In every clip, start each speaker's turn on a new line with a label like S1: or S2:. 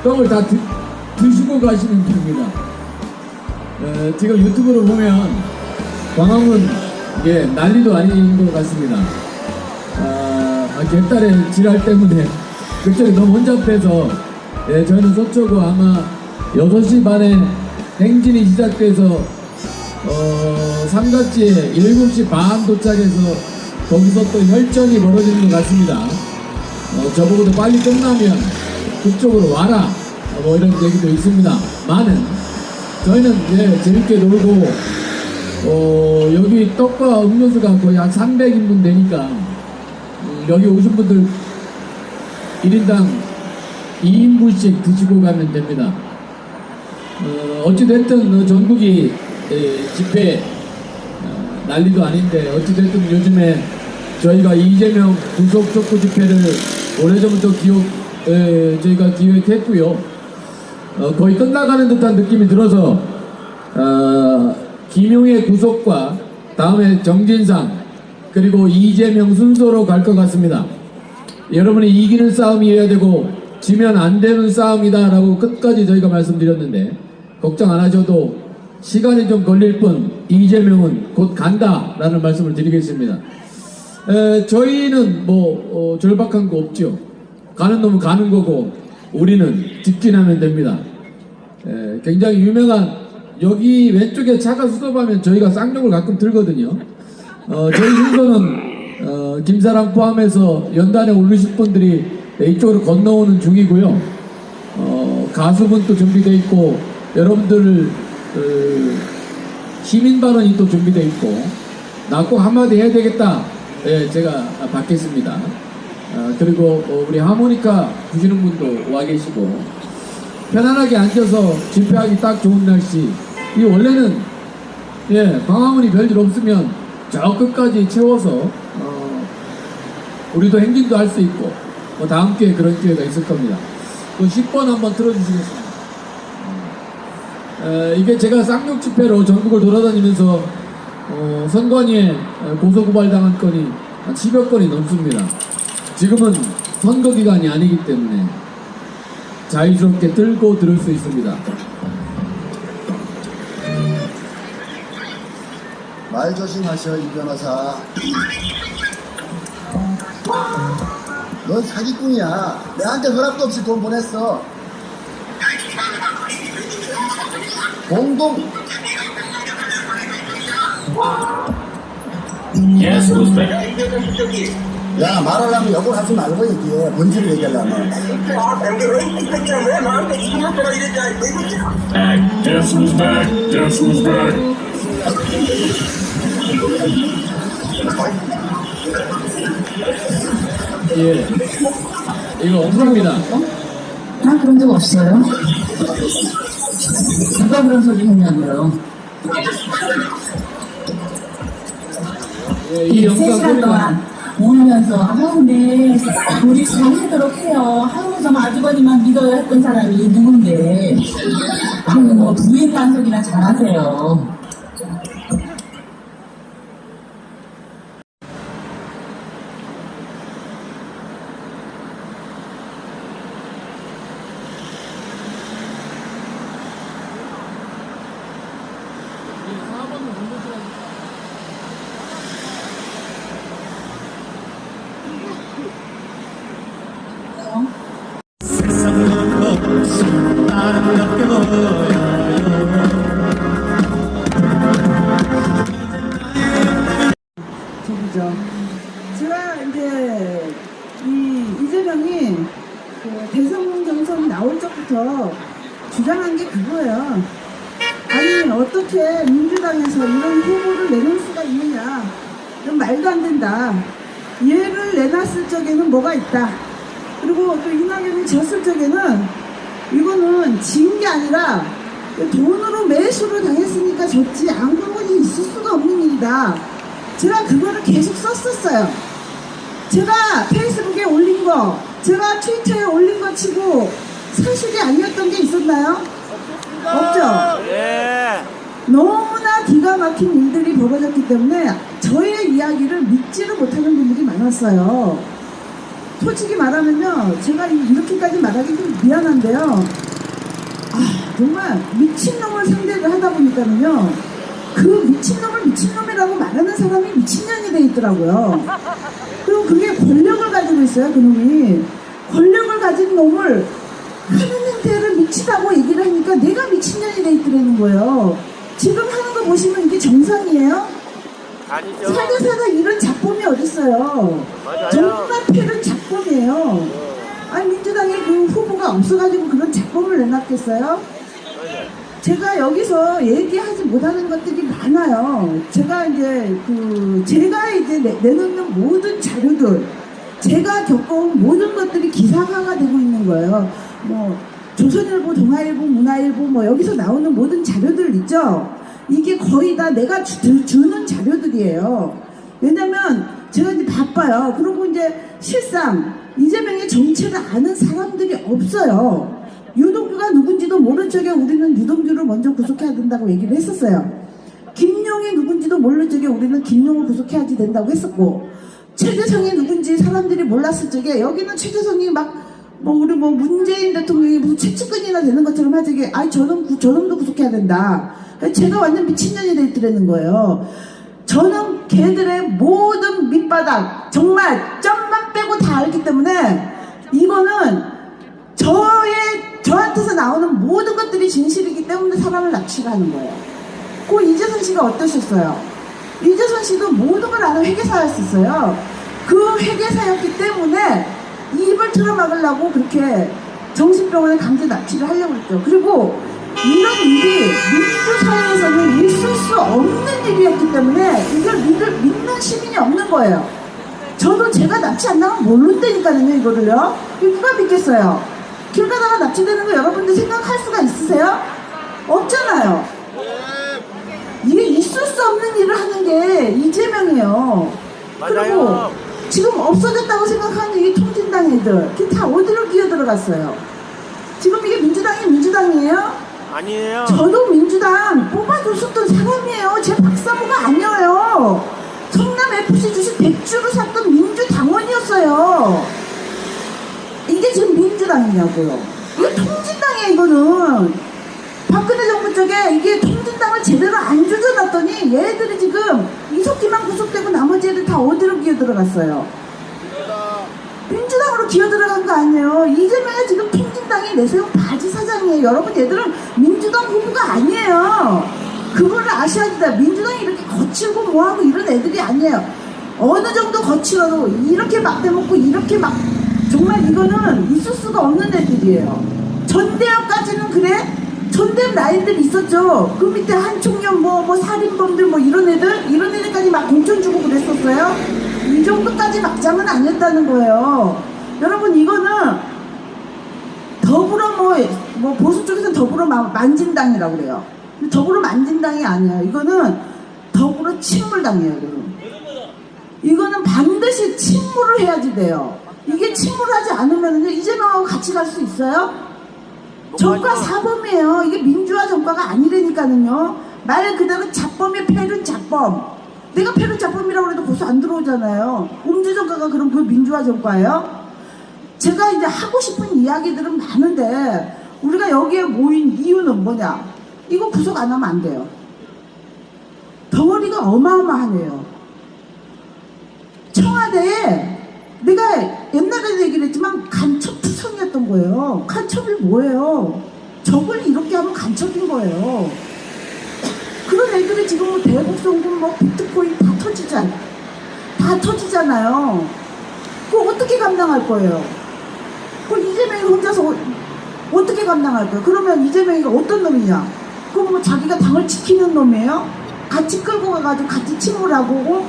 S1: 떡을 다 드시고 가시는 겁니다. 지금 유튜브로 보면 광화문 난리도 아닌 것 같습니다. 갯달의 지랄 때문에 그쪽이 너무 혼잡해서 저희는 서초구 아마 6시 반에 행진이 시작돼서 삼각지에 7시 반 도착해서 거기서 또 혈전이 벌어지는 것 같습니다. 저보고도 빨리 끝나면 그쪽으로 와라 이런 얘기도 있습니다. 많은 저희는 재밌게 놀고 여기 떡과 음료수가 거의 한 300인분 되니까 여기 오신 분들 1인당 2인분씩 드시고 가면 됩니다. 어찌됐든 전국이 집회 난리도 아닌데 어찌됐든 요즘에 저희가 이재명 구속 촉구 집회를 오래전부터 저희가 기획했고요. 거의 끝나가는 듯한 느낌이 들어서 김용의 구속과 다음에 정진상 그리고 이재명 순서로 갈 것 같습니다. 여러분이 이기는 싸움이어야 되고 지면 안 되는 싸움이다 라고 끝까지 저희가 말씀드렸는데 걱정 안 하셔도 시간이 좀 걸릴 뿐 이재명은 곧 간다 라는 말씀을 드리겠습니다. 저희는 절박한 거 없죠. 가는 놈은 가는 거고 우리는 직진하면 됩니다. 굉장히 유명한 여기 왼쪽에 차가 수습하면 저희가 쌍욕을 가끔 들거든요. 저희 순서는 김사랑 포함해서 연단에 오르실 분들이 이쪽으로 건너오는 중이고요. 가수분도 준비되어 있고 여러분들 시민 발언이 또 준비되어 있고 나 꼭 한마디 해야 되겠다 제가 받겠습니다. 그리고 우리 하모니카 부시는 분도 와 계시고 편안하게 앉아서 집회하기 딱 좋은 날씨. 이 원래는 광화문이 별일 없으면 저 끝까지 채워서 우리도 행진도 할 수 있고 다음 기회에 그런 기회가 있을 겁니다. 그 10번 한번 틀어주시겠습니다. 이게 제가 쌍욕 집회로 전국을 돌아다니면서 선관위에 고소고발당한 건이 한 10여 건이 넘습니다. 지금은 선거기간이 아니기 때문에 자유스럽게 들고 들을 수 있습니다.
S2: 말 조심하셔, 이 변호사. 넌 사기꾼이야. 내한테 허락도 없이 돈 보냈어. 공동.
S3: Yes, who's back?
S2: 야, 말하려면 욕을 하지 말고 얘기해. 본질을 얘기하려면.
S3: Guess who's back? Guess who's back?
S1: 이거 억울합니다.
S4: 난 그런 적 없어요. 누가 그런 소리 했냐고요.
S1: 이 영상
S4: 3시간 동안 울면서 네 우리 잘하도록 해요. 저 아주버니만 믿어야 했던 사람이 누군데 부인 반석이나 잘하세요.
S5: 제가 이제 이재명이 대선 경선 나올 적부터 주장한 게 그거예요. 아니 어떻게 민주당에서 이런 후보를 내놓을 수가 있느냐. 이건 말도 안 된다. 얘를 내놨을 적에는 뭐가 있다. 그리고 또 이낙연이 졌을 적에는 이거는 진 게 아니라 돈으로 매수를 당했으니까 졌지 안 그러고는 있을 수가 없는 일이다. 제가 그거를 계속 썼었어요. 제가 페이스북에 올린 거, 제가 트위터에 올린 거 치고 사실이 아니었던 게 있었나요? 없죠?
S6: 예.
S5: 너무나 기가 막힌 일들이 벌어졌기 때문에 저의 이야기를 믿지를 못하는 분들이 많았어요. 솔직히 말하면요, 제가 이렇게까지 말하기 좀 미안한데요. 정말 미친놈을 상대를 하다 보니까는요, 그 미친놈을 미친놈이라고 말하는 사람이 미친년이 돼 있더라고요. 그리고 그게 권력을 가지고 있어요, 그놈이. 권력을 가진 놈을 하는 행태를 미치다고 얘기를 하니까 내가 미친년이 돼 있더라는 거예요. 지금 하는 거 보시면 이게 정상이에요?
S6: 아니죠.
S5: 살다 이런 작품이 어딨어요.
S6: 맞아요.
S5: 정말 패는 작품이에요. 아니, 민주당의 그 후보가 없어가지고 그런 작품을 내놨겠어요? 제가 여기서 얘기하지 못하는 것들이 많아요. 제가 이제 내놓는 모든 자료들, 제가 겪어온 모든 것들이 기사화가 되고 있는 거예요. 뭐 조선일보, 동아일보, 문화일보 뭐 여기서 나오는 모든 자료들 있죠. 이게 거의 다 내가 주는 자료들이에요. 왜냐면 제가 이제 바빠요. 그리고 이제 실상 이재명의 정체를 아는 사람들이 없어요. 유동규가 누군지도 모른 척에 우리는 유동규를 먼저 구속해야 된다고 얘기를 했었어요. 김용이 누군지도 모른 척에 우리는 김용을 구속해야지 된다고 했었고, 최재성이 누군지 사람들이 몰랐을 적에 여기는 최재성이 우리 문재인 대통령이 무슨 최측근이나 되는 것처럼 하자게, 저놈도 구속해야 된다. 제가 완전 미친년이 돼 있더라는 거예요. 저는 걔들의 모든 밑바닥 정말 점만 빼고 다 알기 때문에 이거는 저한테서 나오는 모든 것들이 진실이기 때문에 사람을 납치를 하는 거예요. 그 이재선 씨가 어떠셨어요? 이재선 씨도 모든 걸 아는 회계사였었어요. 그 회계사였기 때문에 입을 틀어막으려고 그렇게 정신병원에 강제 납치를 하려고 했죠. 그리고 이런 일이 민주사회에서는 있을 수 없는 일이었기 때문에 이걸 믿는 시민이 없는 거예요. 저도 제가 납치 안 나가면 모른다니까요, 이거를요. 이거 누가 믿겠어요? 길 가다가 납치되는 거 여러분들 생각할 수가 있으세요? 없잖아요. 이게 있을 수 없는 일을 하는 게 이재명이에요. 그리고 지금 없어졌다고 생각하는 이 통진당 애들, 그게 다 어디로 기어들어갔어요? 지금 이게 민주당이에요?
S6: 아니에요.
S5: 저도 민주당 뽑아줬었던 사람이에요. 제 박사모가 아니에요. 성남 FC 주식 100주를 샀던 민주당원이었어요. 이게 지금 민주당이냐고요. 이거 통진당이에요, 이거는. 박근혜 정부 쪽에 이게 통진당을 제대로 안 조져놨더니 얘들이 지금 이석기만 구속되고 나머지 애들 다 어디로 기어들어갔어요? 민주당으로 기어들어간 거 아니에요. 이재명이 지금 통진당이 내세운 바지 사장이에요. 여러분, 얘들은 민주당 후보가 아니에요. 그거를 아셔야 된다. 민주당이 이렇게 거칠고 뭐하고 이런 애들이 아니에요. 어느 정도 거칠어도 이렇게 막 대먹고 이렇게 막, 정말 이거는 있을 수가 없는 애들이에요. 전대협까지는 그래? 전대협 라인들 있었죠. 그 밑에 한총련 살인범들 이런 애들까지 막 공천 주고 그랬었어요. 이 정도까지 막장은 아니었다는 거예요. 여러분, 이거는 더불어 보수 쪽에서는 더불어 만진당이라고 그래요. 더불어 만진당이 아니에요. 이거는 더불어 침몰당이에요. 이거는 반드시 침몰을 해야지 돼요. 이게 침몰하지 않으면은요, 이재명하고 같이 갈 수 있어요? 정과 사범이에요. 이게 민주화 정과가 아니라니까는요. 말 그대로 자범의 패륜 자범. 내가 패륜 자범이라고 해도 고소 안 들어오잖아요. 음주 정과가 그럼 그 민주화 정과예요? 제가 이제 하고 싶은 이야기들은 많은데 우리가 여기에 모인 이유는 뭐냐? 이거 구속 안 하면 안 돼요. 덩어리가 어마어마하네요. 청와대에 내가 옛날에도 얘기를 했지만 간첩투성이었던 거예요. 간첩이 뭐예요? 적을 이렇게 하면 간첩인 거예요. 그런 애들이 지금 대북송금 비트코인 다 터지잖아요. 그거 어떻게 감당할 거예요? 그 이재명이 혼자서 어떻게 감당할 거예요? 그러면 이재명이가 어떤 놈이냐? 그럼 자기가 당을 지키는 놈이에요? 같이 끌고 가가지고 같이 침몰하고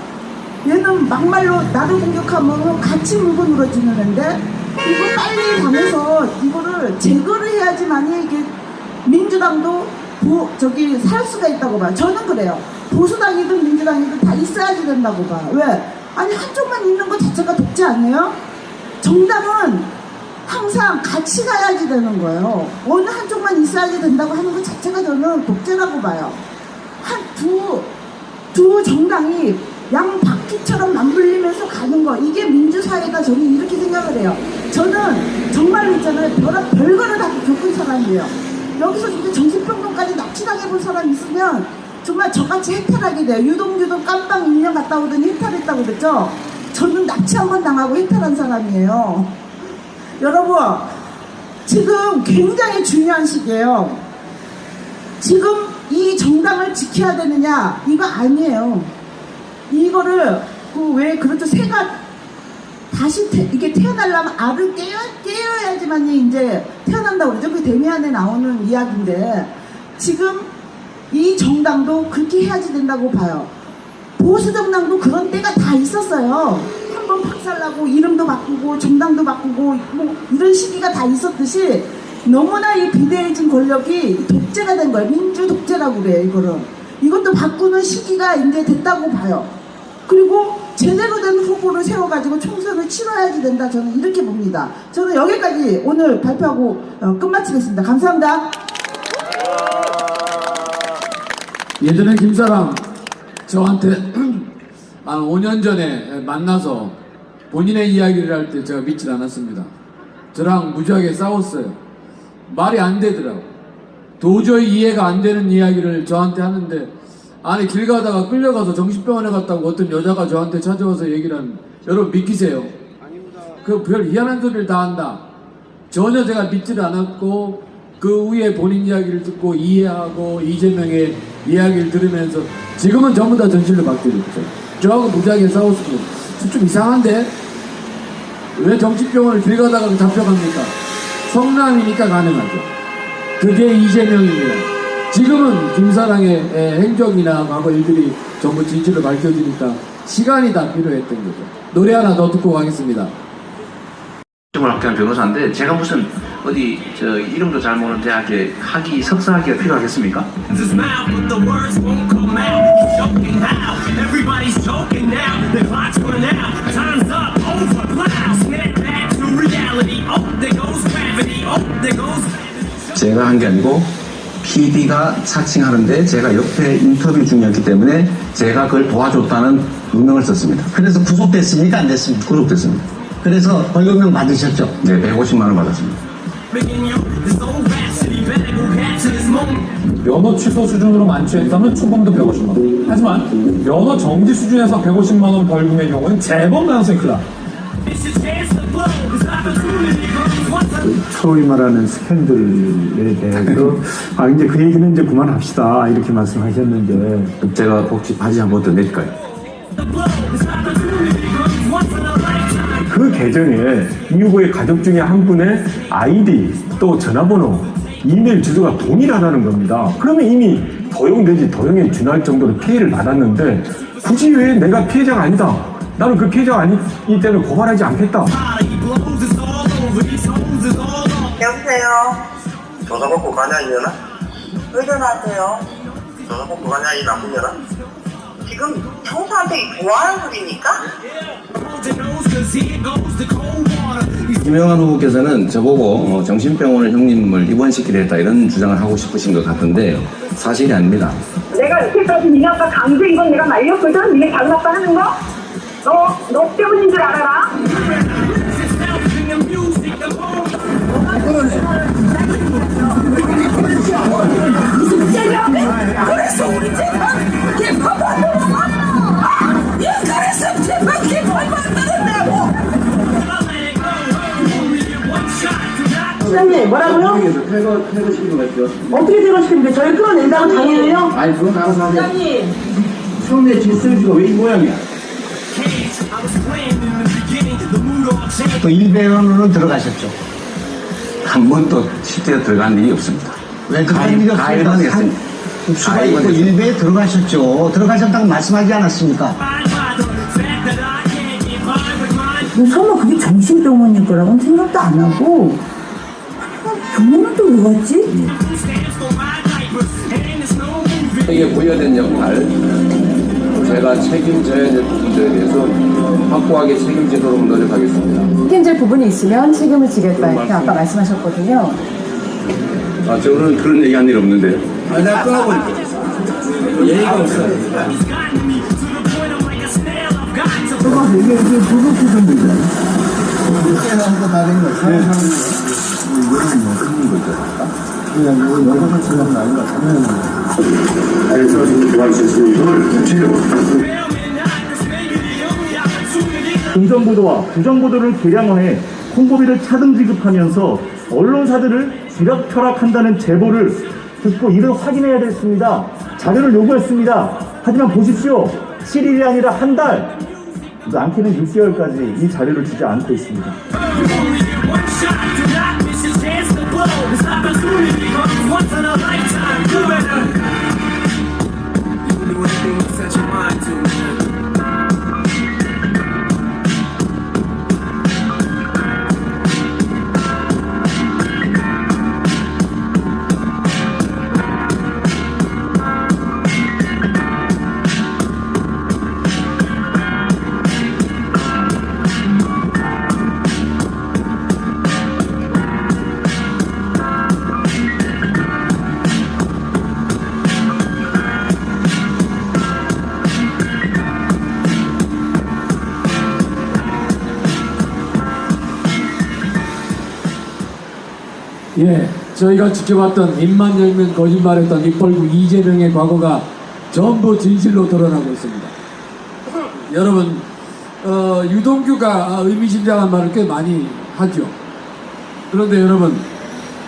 S5: 얘는 막말로 나를 공격하면 같이 물고 늘어지는 애인데 이거 빨리 당해서 이거를 제거를 해야지만이 이게 민주당도 살 수가 있다고 봐요. 저는 그래요. 보수당이든 민주당이든 다 있어야지 된다고 봐요. 왜? 아니, 한쪽만 있는 것 자체가 독재 아니에요? 정당은 항상 같이 가야지 되는 거예요. 어느 한쪽만 있어야지 된다고 하는 것 자체가 저는 독재라고 봐요. 두 정당이 양바퀴처럼 맞물리면서 가는 거, 이게 민주사회다. 저는 이렇게 생각을 해요. 저는 정말 있잖아요, 별거를 다 겪은 사람이에요. 여기서 이제 정신병동까지 납치당해본 사람 있으면 정말 저같이 해탈하게 돼요. 유동규도 깜빵 1년 갔다 오더니 해탈했다고 그랬죠. 저는 납치 한 번 당하고 해탈한 사람이에요. 여러분, 지금 굉장히 중요한 시기예요. 지금 이 정당을 지켜야 되느냐, 이거 아니에요. 이거를 왜 그렇죠, 새가 다시 이게 태어나려면 알을 깨어야지만 이제 태어난다고 그러죠. 그 데미안에 나오는 이야기인데, 지금 이 정당도 그렇게 해야지 된다고 봐요. 보수 정당도 그런 때가 다 있었어요. 한번 박살나고 이름도 바꾸고 정당도 바꾸고 뭐 이런 시기가 다 있었듯이, 너무나 이 비대해진 권력이 독재가 된 거예요. 민주 독재라고 그래요. 이거를, 이것도 바꾸는 시기가 이제 됐다고 봐요. 그리고 제대로 된 후보를 세워가지고 총선을 치러야지 된다. 저는 이렇게 봅니다. 저는 여기까지 오늘 발표하고 끝마치겠습니다. 감사합니다.
S1: 예전에 김사랑 저한테 한 5년 전에 만나서 본인의 이야기를 할 때 제가 믿질 않았습니다. 저랑 무지하게 싸웠어요. 말이 안 되더라고. 도저히 이해가 안 되는 이야기를 저한테 하는데, 아니 길 가다가 끌려가서 정신병원에 갔다고 어떤 여자가 저한테 찾아와서 얘기를 하는, 여러분 믿기세요? 그 별 희한한 소리를 다 한다. 전혀 제가 믿질 않았고, 그 후에 본인 이야기를 듣고 이해하고 이재명의 이야기를 들으면서 지금은 전부 다 전실로 바뀌었죠. 저하고 무지하게 싸웠습니다. 좀 이상한데? 왜 정신병원을 길 가다가 잡혀갑니까? 성남이니까 가능하죠. 그게 이재명입니다. 지금은 김사랑의 행적이나 과거 일들이 전부 진실로 밝혀지니까 시간이 다 필요했던 거죠. 노래 하나 더 듣고 가겠습니다.
S6: 학교한 변호사인데 제가 무슨 어디 저 이름도 잘 모르는 대학에 학위 석사학위가 필요하겠습니까? 제가 한 게 아니고 PD가 사칭하는데 제가 옆에 인터뷰 중이었기 때문에 제가 그걸 도와줬다는 누명을 썼습니다.
S7: 그래서 구속됐습니까? 안 됐습니까?
S6: 구속됐습니다.
S7: 그래서 벌금형 받으셨죠?
S6: 네, 150만 원 받았습니다.
S8: 면허 취소 수준으로 만취했다면 초범도 150만 원. 하지만 면허 정지 수준에서 150만 원 벌금의 경우는 재범 가능성이 크다.
S9: 소위 말하는 스캔들에 대해서 이제 그 얘기는 이제 그만합시다 이렇게 말씀하셨는데,
S6: 제가 혹시 바지 한 번 더 내릴까요?
S9: 그 계정에 이 후보의 가족 중에 한 분의 아이디 또 전화번호, 이메일 주소가 동일하다는 겁니다. 그러면 이미 도용 내지 도용에 준할 정도로 피해를 받았는데, 굳이 왜 내가 피해자가 아니다, 나는 그 피해자가 아니기 때문에 고발하지 않겠다.
S10: 여보세요.
S2: 전화 받고 가냐 이년아?
S10: 왜 전화하세요?
S2: 전화 받고 가냐 이 나쁜 년아?
S10: 지금 형사한테 뭐 하는 소리입니까?
S6: 김영환 후보께서는 저보고 정신병원을 형님을 입원시키려 했다 이런 주장을 하고 싶으신 것 같은데 사실이 아닙니다.
S10: 내가 이렇게까지 니네 아빠 강제 이건 내가 말렸거든? 니네 작은 아빠 하는 거? 너 때문인 줄 알아라? 그래서 우리 집은 개파파도 그래서 집은 개파파도 시장님 뭐라고요? 어떻게 퇴거시키는데 저희 끌어낸다고 당연해요?
S2: 아니 그건 알아서 하세요.
S10: 시장님
S2: 성내 질서주가 왜 이 모양이야?
S7: 또 일배원으로 들어가셨죠?
S6: 한 번도 실제로 들어간 일이 없습니다.
S7: 왜 들어간 일이
S6: 가입만
S7: 없습니까?
S6: 했습니다.
S7: 수가 있고 일배에 들어가셨죠. 들어가셨다고 말씀하지 않았습니까?
S5: 설마 그게 정신병원일 거라고는 생각도 안 하고, 병원은 또 왜 갔지?
S6: 이게 부여된 역할, 제가 책임져야 될 부분들에 대해서 확고하게 책임지도록 노력하겠습니다.
S11: 책임질 부분이 있으면 책임을 지겠다 이렇게 아까 말씀하셨거든요.
S6: 저는 그런 얘기한 일 없는데요.
S2: 아니 내가 끊어보니까 예의가 없어.
S9: 이게 불법규정 문제예요.
S2: 한거 다른 거, 사용하는 거, 이거는 뭐 있는 거죠. 그냥 이거 영상을 지나면 아닌가,
S9: 긍정보도와 부정보도를 계량화해 홍보비를 차등 지급하면서 언론사들을 쥐락펴락한다는 제보를 듣고 이를 확인해야 됐습니다. 자료를 요구했습니다. 하지만 보십시오. 7일이 아니라 한 달, 많게는 6개월까지 이 자료를 주지 않고 있습니다.
S1: 예, 저희가 지켜봤던 입만 열면 거짓말했던 입벌구 이재명의 과거가 전부 진실로 드러나고 있습니다. 여러분, 유동규가 의미심장한 말을 꽤 많이 하죠. 그런데 여러분,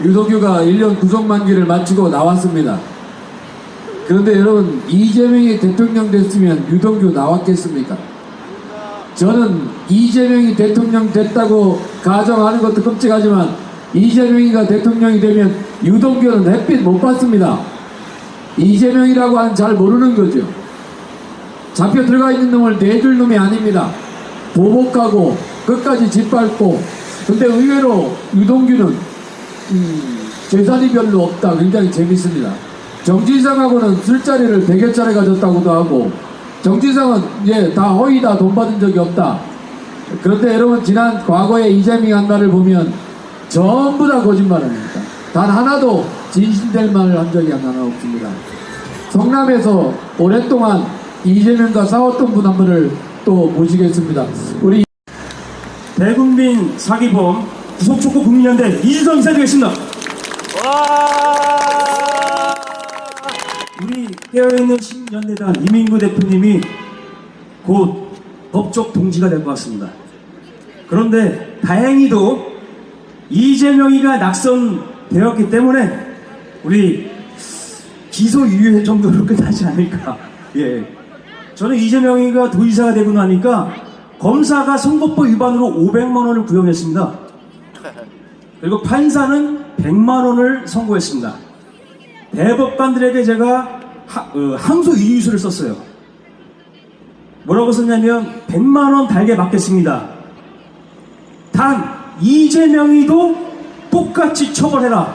S1: 유동규가 1년 구속 만기를 마치고 나왔습니다. 그런데 여러분, 이재명이 대통령 됐으면 유동규 나왔겠습니까? 저는 이재명이 대통령 됐다고 가정하는 것도 끔찍하지만 이재명이가 대통령이 되면 유동규는 햇빛 못 받습니다. 이재명이라고 하는 잘 모르는 거죠. 잡혀 들어가 있는 놈을 내줄 놈이 아닙니다. 보복하고 끝까지 짓밟고. 근데 의외로 유동규는 재산이 별로 없다. 굉장히 재밌습니다. 정진상하고는 술자리를 100여 차례 가졌다고도 하고, 정진상은 다 허위다, 돈 받은 적이 없다. 그런데 여러분, 지난 과거에 이재명이 한 말을 보면 전부 다 거짓말입니다. 단 하나도 진실될 말을 한 적이 하나 없습니다. 성남에서 오랫동안 이재명과 싸웠던 분 한 분을 또 모시겠습니다. 우리
S12: 대국민 사기범 구속촉구 국민연대 이준석 인사드리겠습니다. 우리 깨어있는 신연대당 이민구 대표님이 곧 법적 동지가 될 것 같습니다. 그런데 다행히도 이재명이가 낙선되었기 때문에 우리 기소 유예 정도로 끝나지 않을까. 예, 저는 이재명이가 도지사가 되고 나니까 검사가 선거법 위반으로 500만 원을 구형했습니다. 그리고 판사는 100만 원을 선고했습니다. 대법관들에게 제가 항소 이유서를 썼어요. 뭐라고 썼냐면 100만 원 달게 받겠습니다. 단 이재명이도 똑같이 처벌해라.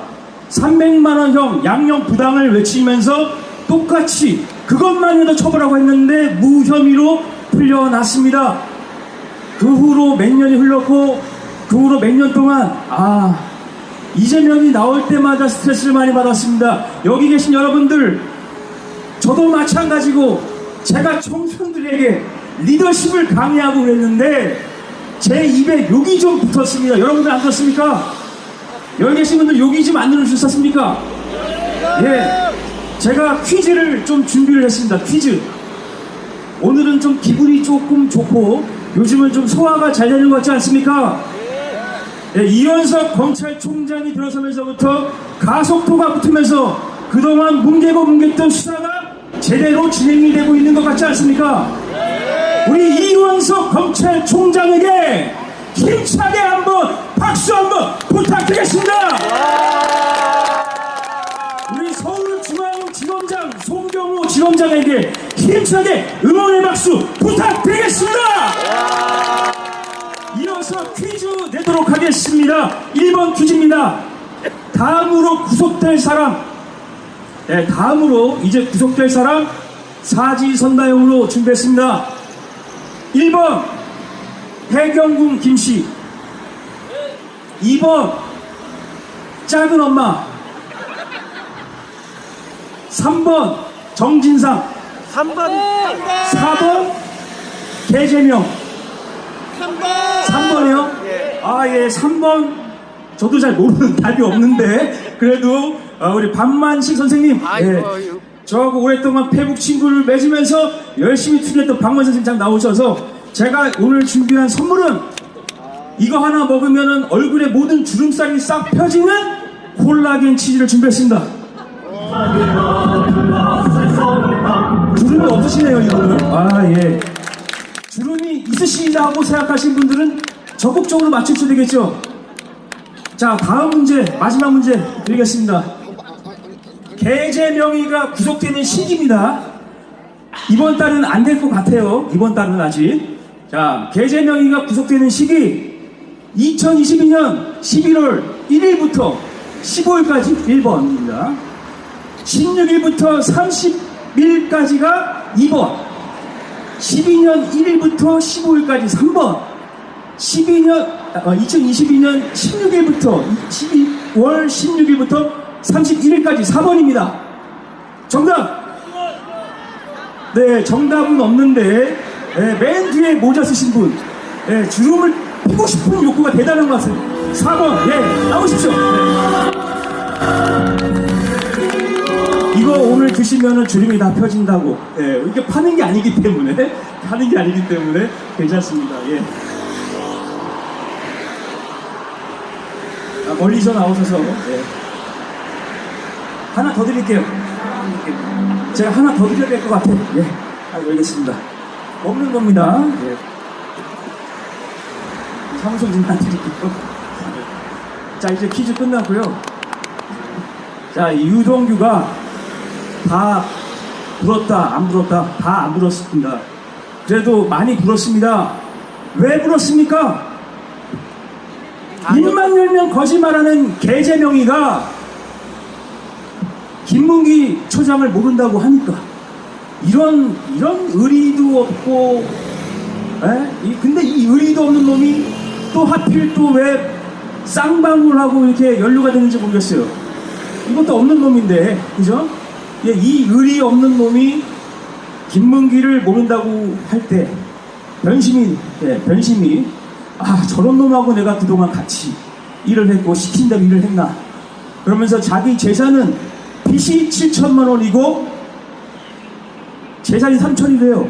S12: 300만 원형 양형 부당을 외치면서 똑같이 그것만이라도 처벌하고 했는데 무혐의로 풀려났습니다. 그 후로 몇 년이 흘렀고 그 후로 몇 년 동안 이재명이 나올 때마다 스트레스를 많이 받았습니다. 여기 계신 여러분들, 저도 마찬가지고 제가 청소년들에게 리더십을 강의하고 그랬는데 제 입에 욕이 좀 붙었습니다. 여러분들 안 그렇습니까? 여기 계신 분들 욕이 좀 안 들으셨습니까? 예, 제가 퀴즈를 좀 준비를 했습니다. 퀴즈. 오늘은 좀 기분이 조금 좋고 요즘은 좀 소화가 잘 되는 것 같지 않습니까? 예, 이현석 검찰총장이 들어서면서부터 가속도가 붙으면서 그동안 뭉개던 수사가 제대로 진행이 되고 있는 것 같지 않습니까? 우리 이원석 검찰총장에게 힘차게 한번 박수 한번 부탁드리겠습니다. 우리 서울중앙지검장 송경호 지검장에게 힘차게 응원의 박수 부탁드리겠습니다. 이어서 퀴즈 내도록 하겠습니다. 1번 퀴즈입니다. 다음으로 구속될 사람, 다음으로 이제 구속될 사람 사지선다형으로 준비했습니다. 1번 해경궁 김씨, 2번 작은 엄마, 3번 정진상, 4번 개재명, 3번이요? 아, 예, 3번. 저도 잘 모르는 답이 없는데, 그래도, 우리 박만식 선생님. 예, 저하고 오랫동안 페북 친구를 맺으면서 열심히 투자했던 박만식 선생님 장 나오셔서 제가 오늘 준비한 선물은 이거 하나 먹으면 얼굴에 모든 주름살이 싹 펴지는 콜라겐 치즈를 준비했습니다. 주름이 없으시네요, 이거는. 아, 예. 주름이 있으시다고 생각하시는 분들은 적극적으로 맞추셔야 되겠죠? 자, 다음 문제, 마지막 문제 드리겠습니다. 계제 명의가 구속되는 시기입니다. 이번 달은 안 될 것 같아요. 이번 달은 아직. 자, 계제 명의가 구속되는 시기 2022년 11월 1일부터 15일까지 1번입니다. 16일부터 30일까지가 2번. 12년 1일부터 15일까지 3번. 2022년 16일부터 12월 16일부터 31일까지 4번입니다. 정답! 네, 정답은 없는데, 맨 뒤에 모자 쓰신 분, 주름을 피고 싶은 욕구가 대단한 것 같아요. 4번, 나오십시오. 이거 오늘 드시면은 주름이 다 펴진다고. 이게 파는 게 아니기 때문에, 괜찮습니다. 예. 멀리서 나오셔서, 하나 더 드릴게요. 제가 하나 더 드려야 될 것 같아요. 알겠습니다. 없는 겁니다. 사무소 좀 드릴게요. 자, 이제 퀴즈 끝났고요. 자, 유동규가 다 불었다, 안 불었다, 다 안 불었습니다. 그래도 많이 불었습니다. 왜 불었습니까? 입만 열면 거짓말하는 계제명의가 김문기 초장을 모른다고 하니까 이런 의리도 없고, 근데 이 의리도 없는 놈이 또 하필 또 왜 쌍방울하고 이렇게 연루가 되는지 모르겠어요. 이것도 없는 놈인데, 그죠? 이 의리 없는 놈이 김문기를 모른다고 할 때 변심이, 저런 놈하고 내가 그동안 같이 일을 했고 시킨다고 일을 했나, 그러면서 자기 재산은 빚이 7천만 원이고 재산이 3천이래요.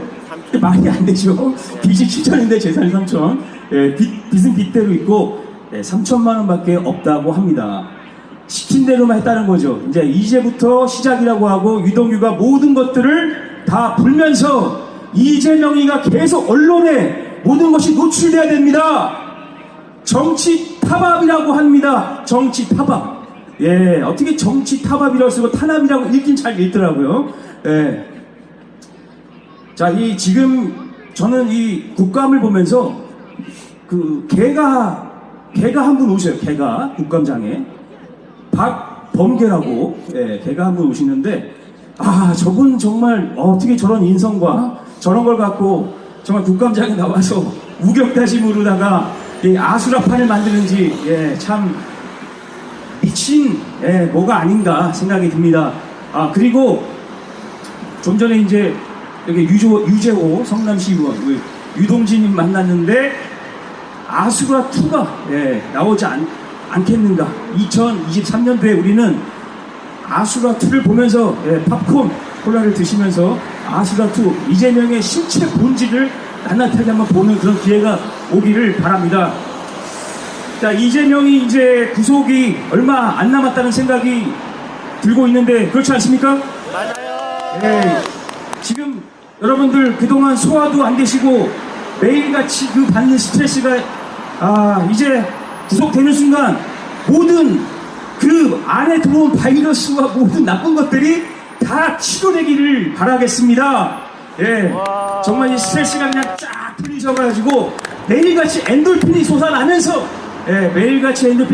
S12: 말이 안 되죠. 빚이 7천인데 재산이 3천. 빚은 빚대로 있고 3천만 원밖에 없다고 합니다. 시킨 대로만 했다는 거죠. 이제부터 시작이라고 하고 유동규가 모든 것들을 다 불면서 이재명이가 계속 언론에 모든 것이 노출돼야 됩니다. 정치 타박이라고 합니다. 정치 타박. 어떻게 정치 타박이라고 쓰고 탄압이라고 읽긴 잘 읽더라고요. 자, 지금 저는 이 국감을 보면서 개가 한 분 오셔요. 개가 국감장에 박범계라고 개가 한 분 오시는데, 저분 정말 어떻게 저런 인성과 저런 걸 갖고 정말 국감장에 나와서 우격다짐으로다가 아수라판을 만드는지 참 미친 뭐가 아닌가 생각이 듭니다. 그리고 좀 전에 여기 유재호 성남시 의원 유동진님 만났는데 아수라2가 나오지 않겠는가. 2023년도에 우리는 아수라2를 보면서 팝콘 콜라를 드시면서 아수라2 이재명의 실체 본질을 낱낱하게 한번 보는 그런 기회가 오기를 바랍니다. 자, 이재명이 이제 구속이 얼마 안 남았다는 생각이 들고 있는데 그렇지 않습니까? 맞아요. 지금 여러분들 그동안 소화도 안 되시고 매일같이 그 받는 스트레스가 이제 구속되는 순간 모든 그 안에 들어온 바이러스와 모든 나쁜 것들이 다 치료되기를 바라겠습니다. 정말 이 스트레스가 그냥 쫙 풀리셔가지고 매일같이 엔돌핀이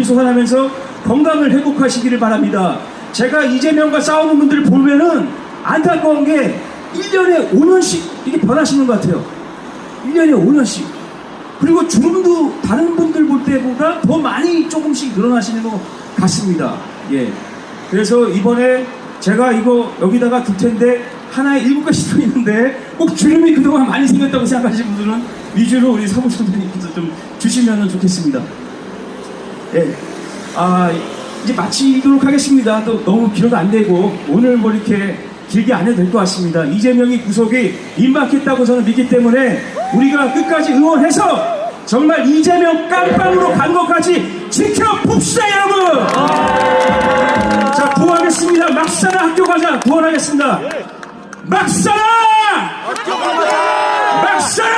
S12: 솟아나면서 건강을 회복하시기를 바랍니다. 제가 이재명과 싸우는 분들을 보면은 안타까운 게 1년에 5년씩 이게 변하시는 것 같아요. 1년에 5년씩. 그리고 주름도 다른 분들 볼 때보다 더 많이 조금씩 늘어나시는 것 같습니다. 그래서 이번에 제가 이거 여기다가 둘 텐데 하나에 7가지 더 있는데 꼭 주름이 그동안 많이 생겼다고 생각하시는 분들은 위주로 우리 사무총장님께서 좀 주시면 좋겠습니다. 예. 이제 마치도록 하겠습니다. 또 너무 길어도 안 되고, 오늘 뭐 이렇게 길게 안 해도 될 것 같습니다. 이재명이 구속이 임박했다고 저는 믿기 때문에 우리가 끝까지 응원해서 정말 이재명 깜빵으로 간 것까지 지켜봅시다, 여러분! 자, 구호하겠습니다. 막사나 학교 가자! 구원하겠습니다. 막사나! 막사나!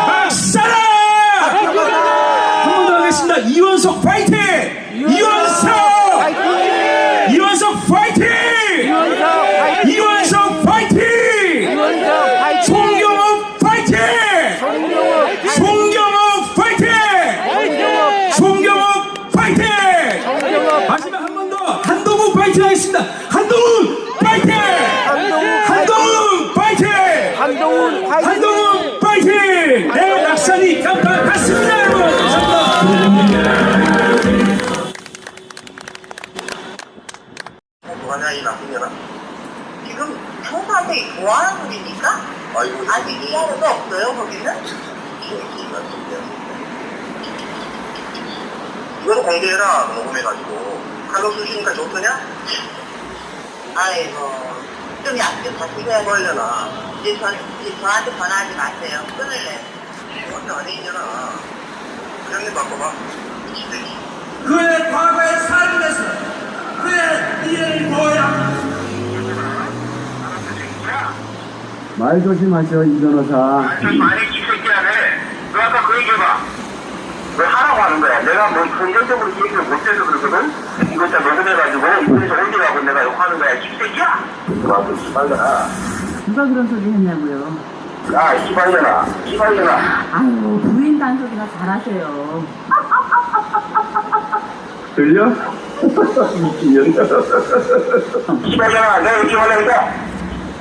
S12: 막사나! 한 번 더 하겠습니다. 이원석 파이팅! 이원석! 이원석 파이팅! 이원석 파이팅! 송경호 파이팅! 송경호 파이팅! 송경호 파이팅! 마지막 한 번 더 한동훈 파이팅 하겠습니다. 한동훈 파이팅! 한동훈 파이팅! 한동훈 파이팅! 네, 낙산이 깜빡 갔습니다, 여러분. 감사합니다.
S2: 뭐하냐 이 나쁜 년아. 지금 형사한테 좋아하는 분이니까 아직 이하로도 없어요 거기는. 이거는 공개해라. 녹음해가지고 칼로스 주니까 좋더냐? 아이고 좀 약좀 다시고 해보려나. 이제 저한테 전화하지 마세요. 끊을래. 어디 어디 있잖아. 그냥 바꿔봐.
S12: 그의 과거의 삶에서 그의 이의 모양.
S2: 말 조심하셔 이 변호사.
S10: 만약 이 새끼야네. 너 아까 그 얘기해봐. 왜 하라고 하는 거야? 내가 뭐 긍정적으로 얘기를 못해서 그러거든? 이거 다 녹음해가지고 이분에서 올리라고 내가 욕하는 거야. 이 새끼야! 너한테 씨발려나.
S4: 누가 그런 소리 했냐고요?
S10: 야, 씨발려나. 씨발려나.
S4: 아유, 부인 단속이나 잘하세요.
S2: 들려? 미친년다.
S10: 씨발려나. 내가 이렇게 말하니까.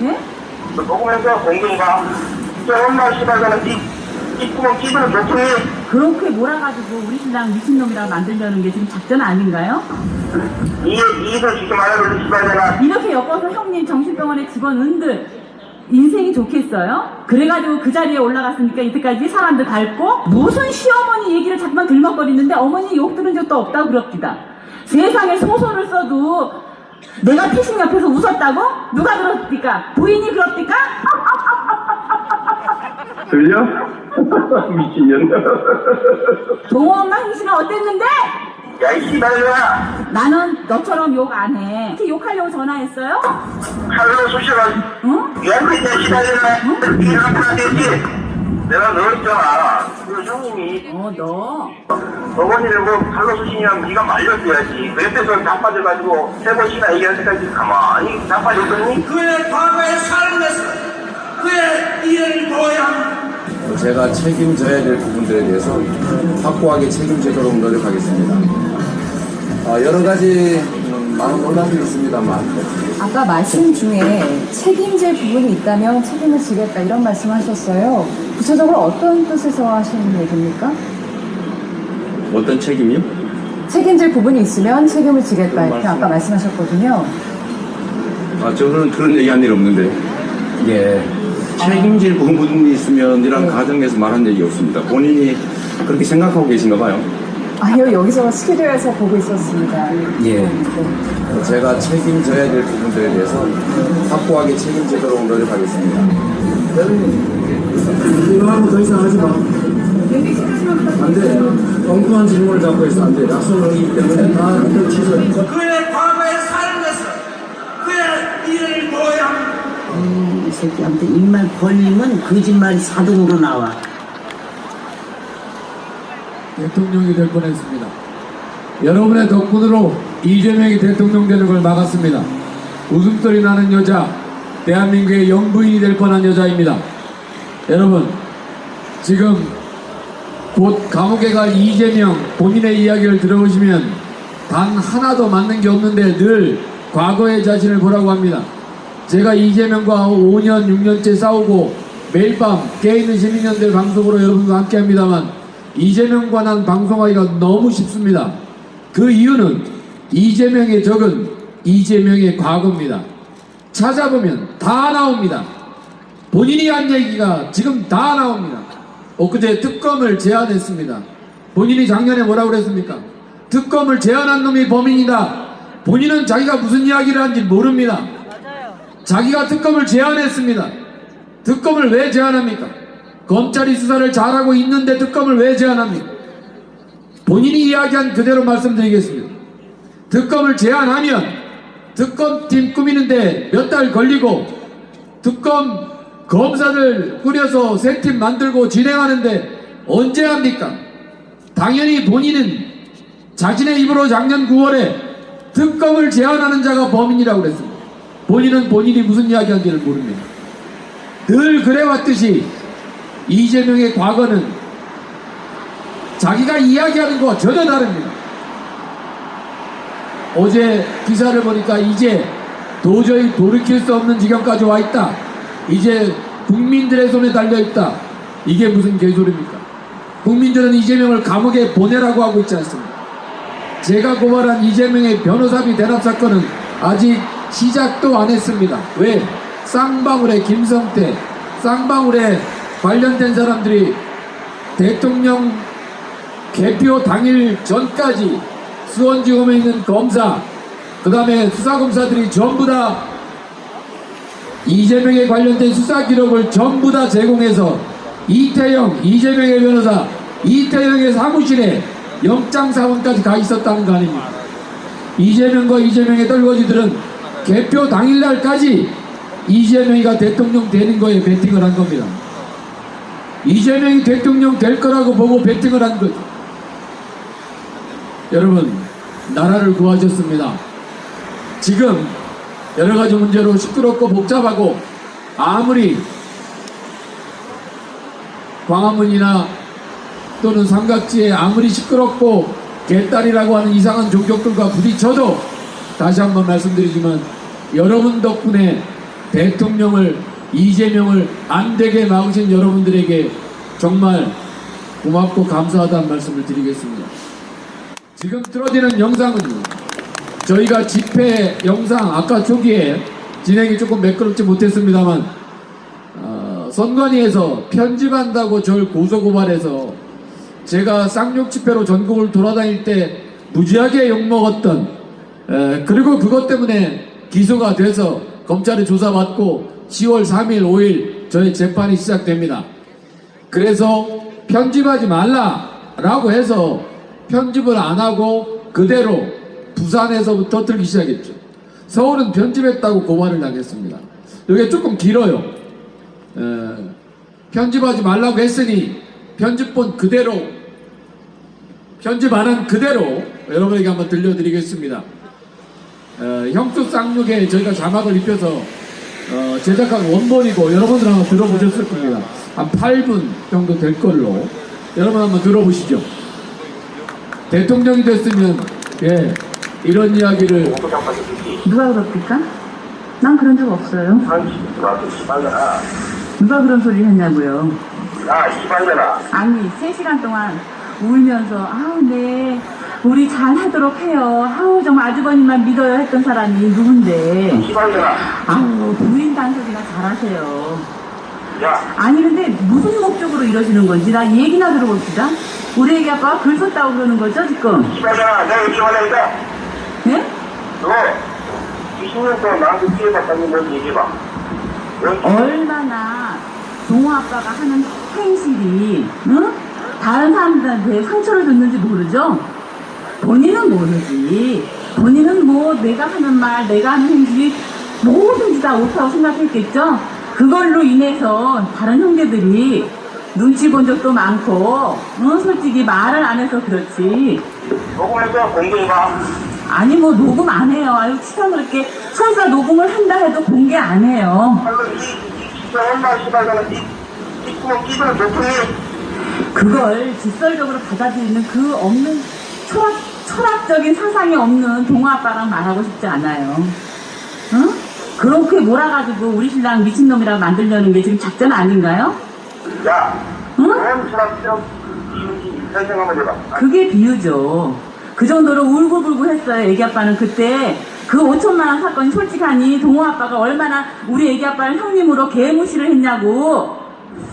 S4: 예?
S10: 너 녹음해서 공개해봐. 진짜 엄마 씨발려나. 입구멍 찌르는 높으니.
S4: 그렇게 몰아가지고 우리 신랑 미친놈이라고 만들려는 게 지금 작전 아닌가요?
S10: 이거 지금 말하는 씨발려나.
S4: 이렇게 엮어서 형님 정신병원에 집어넣은들 인생이 좋겠어요? 그래가지고 그 자리에 올라갔으니까 이때까지 사람들 밟고 무슨 시어머니 얘기를 자꾸만 들먹거리는데 어머니 욕 들은 적도 없다고 그럽디다. 세상에 소설을 써도 내가 피싱 옆에서 웃었다고? 누가 그럽니까? 부인이 그럽니까?
S2: 들려? 미친년다.
S4: 동호 엄마 행실은 어땠는데?
S10: 야, 이 씨발려나.
S4: 나는 너처럼 욕 안 해. 이렇게 욕하려고 전화했어요?
S10: 칼로 쑤셔가.
S4: 응?
S10: 얘한테 이제 씨발려나. 이런 거 되지. 내가 너 있잖아. 그 형님이.
S4: 너.
S10: 어머니를 뭐 칼로 쑤시면 네가 말렸어야지. 그 옆에서 자빠져가지고 3번씩이나 얘기할 때까지 가만히 자빠졌더니.
S12: 그의 과거의 삶에서 그의 이의 모양.
S6: 제가 책임져야 될 부분들에 대해서 확고하게 책임지도록 노력하겠습니다. 여러 가지 많은 논란도 있습니다만
S11: 아까 말씀 중에 책임질 부분이 있다면 책임을 지겠다 이런 말씀하셨어요. 구체적으로 어떤 뜻에서 하시는 얘기입니까?
S6: 어떤 책임이요?
S11: 책임질 부분이 있으면 책임을 지겠다 이렇게 아까 말씀하셨거든요.
S6: 저는 그런 얘기한 일 없는데 예. 책임질 부분이 있으면 이런 가정에서 말한 적이 없습니다. 본인이 그렇게 생각하고 계신가 봐요.
S11: 아니요, 여기서 스튜디오에서 보고 있었습니다.
S6: 예.
S11: 네.
S6: 제가 책임져야 될 부분들에 대해서 확고하게 책임지도록 노력하겠습니다.
S1: 이거 한번 더 이상 하지 마. 안 돼. 엉뚱한 질문을 잡고 있어. 안 돼. 약속을 하기 때문에 다 취소해.
S12: 그의 과거의 삶에서 그의 이의 모양.
S4: 이 새끼한테 입만 벌리면 거짓말이 자동으로 나와.
S1: 대통령이 될 뻔했습니다. 여러분의 덕분으로 이재명이 대통령 되는 걸 막았습니다. 웃음소리 나는 여자, 대한민국의 영부인이 될 뻔한 여자입니다. 여러분, 지금 곧 감옥에 갈 이재명 본인의 이야기를 들어보시면 단 하나도 맞는 게 없는데 늘 과거의 자신을 보라고 합니다. 제가 이재명과 5년, 6년째 싸우고 매일 밤 깨있는 시민연대 방송으로 여러분과 함께 합니다만 이재명과 난 방송하기가 너무 쉽습니다. 그 이유는 이재명의 적은 이재명의 과거입니다. 찾아보면 다 나옵니다. 본인이 한 얘기가 지금 다 나옵니다. 엊그제 특검을 제안했습니다. 본인이 작년에 뭐라고 그랬습니까? 특검을 제안한 놈이 범인이다. 본인은 자기가 무슨 이야기를 하는지 모릅니다. 자기가 특검을 제안했습니다. 특검을 왜 제안합니까? 검찰이 수사를 잘하고 있는데 특검을 왜 제안합니까? 본인이 이야기한 그대로 말씀드리겠습니다. 특검을 제안하면 특검팀 꾸미는데 몇 달 걸리고 특검 검사들 꾸려서 새 팀 만들고 진행하는데 언제 합니까? 당연히 본인은 자신의 입으로 작년 9월에 특검을 제안하는 자가 범인이라고 그랬습니다. 본인은 본인이 무슨 이야기하는지를 모릅니다. 늘 그래왔듯이 이재명의 과거는 자기가 이야기하는 것과 전혀 다릅니다. 어제 기사를 보니까 이제 도저히 돌이킬 수 없는 지경까지 와 있다. 이제 국민들의 손에 달려 있다. 이게 무슨 개소리입니까? 국민들은 이재명을 감옥에 보내라고 하고 있지 않습니까? 제가 고발한 이재명의 변호사비 대납 사건은 아직 시작도 안 했습니다. 왜? 쌍방울의 김성태, 쌍방울에 관련된 사람들이 대통령 개표 당일 전까지 수원지검에 있는 검사, 그 다음에 수사검사들이 전부 다 이재명에 관련된 수사 기록을 전부 다 제공해서 이태영, 이재명의 변호사, 이태영의 사무실에 영장 사원까지 가 있었다는 거 아닙니까? 이재명과 이재명의 떨거지들은 개표 당일날까지 이재명이가 대통령 되는 거에 베팅을 한 겁니다. 이재명이 대통령 될 거라고 보고 베팅을 한 거죠. 여러분, 나라를 구하셨습니다. 지금 여러가지 문제로 시끄럽고 복잡하고 아무리 광화문이나 또는 삼각지에 아무리 시끄럽고 개딸이라고 하는 이상한 종족들과 부딪혀도 다시 한번 말씀드리지만 여러분 덕분에 대통령을 이재명을 안 되게 막으신 여러분들에게 정말 고맙고 감사하다는 말씀을 드리겠습니다. 지금 틀어지는 영상은 저희가 집회 영상 아까 초기에 진행이 조금 매끄럽지 못했습니다만 선관위에서 편집한다고 절 고소고발해서 제가 쌍욕 집회로 전국을 돌아다닐 때 무지하게 욕먹었던 그리고 그것 때문에 기소가 돼서 검찰에 조사받고 10월 3일 5일 저희 재판이 시작됩니다. 그래서 편집하지 말라라고 해서 편집을 안 하고 그대로 부산에서부터 틀기 시작했죠. 서울은 편집했다고 고발을 당했습니다. 이게 조금 길어요. 편집하지 말라고 했으니 편집본 그대로 편집 안 한 그대로 여러분에게 한번 들려드리겠습니다. 형투 쌍욕에 저희가 자막을 입혀서 제작한 원본이고 여러분들 한번 들어보셨을 겁니다. 한 8분 정도 될 걸로 여러분 한번 들어보시죠. 대통령이 됐으면 이런 이야기를
S4: 누가 그럽니까? 난 그런 적 없어요. 누가 그런 소리 했냐고요? 아니 3시간 동안 울면서 아우 네 우리 잘 하도록 해요. 아우 정말 아주버님만 믿어요 했던 사람이 누군데? 아우 부인 단속이나 잘하세요. 아니 근데 무슨 목적으로 이러시는 건지 나 얘기나 들어봅시다. 우리 애기 아빠가 글 썼다고 그러는 거죠 지금?
S10: 내가 이렇게 말하니까
S4: 네?
S10: 너 20년 동안 나한테 피해봤다는 걸 얘기해봐.
S4: 얼마나 동호 아빠가 하는 행실이 응? 다른 사람들한테 상처를 줬는지 모르죠? 본인은 모르지. 본인은 뭐 내가 하는 말, 내가 하는 행실이 뭐든지 다 옳다고 생각했겠죠? 그걸로 인해서 다른 형제들이 눈치 본 적도 많고 솔직히 말을 안 해서 그렇지.
S10: 녹음해서 공개해봐.
S4: 아니 뭐 녹음 안 해요. 아유 치가 그렇게 설사 녹음을 한다 해도 공개 안 해요. 그걸 직설적으로 받아들이는 그 없는 철학적인 사상이 없는 동호 아빠랑 말하고 싶지 않아요. 응? 그렇게 몰아가지고 우리 신랑 미친놈이라고 만들려는 게 지금 작전 아닌가요?
S10: 야,
S4: 응?
S10: 그런 사람 설명하면 해봐.
S4: 그게 비유죠. 그 정도로 울고불고 했어요. 애기 아빠는 그때. 그 5천만 원 사건이 솔직하니 동호 아빠가 얼마나 우리 애기 아빠를 형님으로 개무시를 했냐고.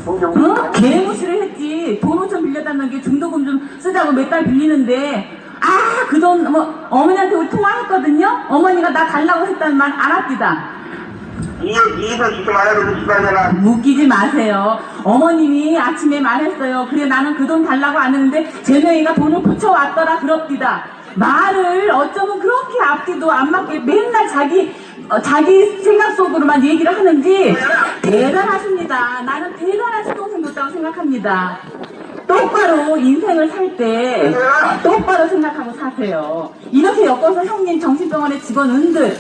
S4: 어? 개무시를 했지. 돈 5천 빌려달라는 게 중도금 좀 쓰자고 몇 달 빌리는데, 아, 그 돈, 뭐, 어머니한테 우리 통화했거든요? 어머니가 나 달라고 했다는 말 알았디다.
S10: 이해서 지금 말해도 시간이나.
S4: 웃기지 마세요. 어머님이 아침에 말했어요. 그래, 나는 그 돈 달라고 안 했는데, 제명이가 돈을 붙여왔더라, 그럽디다. 말을 어쩌면 그렇게 앞뒤도 안 맞게 맨날 자기 생각 속으로만 얘기를 하는지 대단하십니다. 나는 대단한 시동생이었다고 생각합니다. 똑바로 인생을 살 때 똑바로 생각하고 사세요. 이렇게 엮어서 형님 정신병원에 집어넣은 듯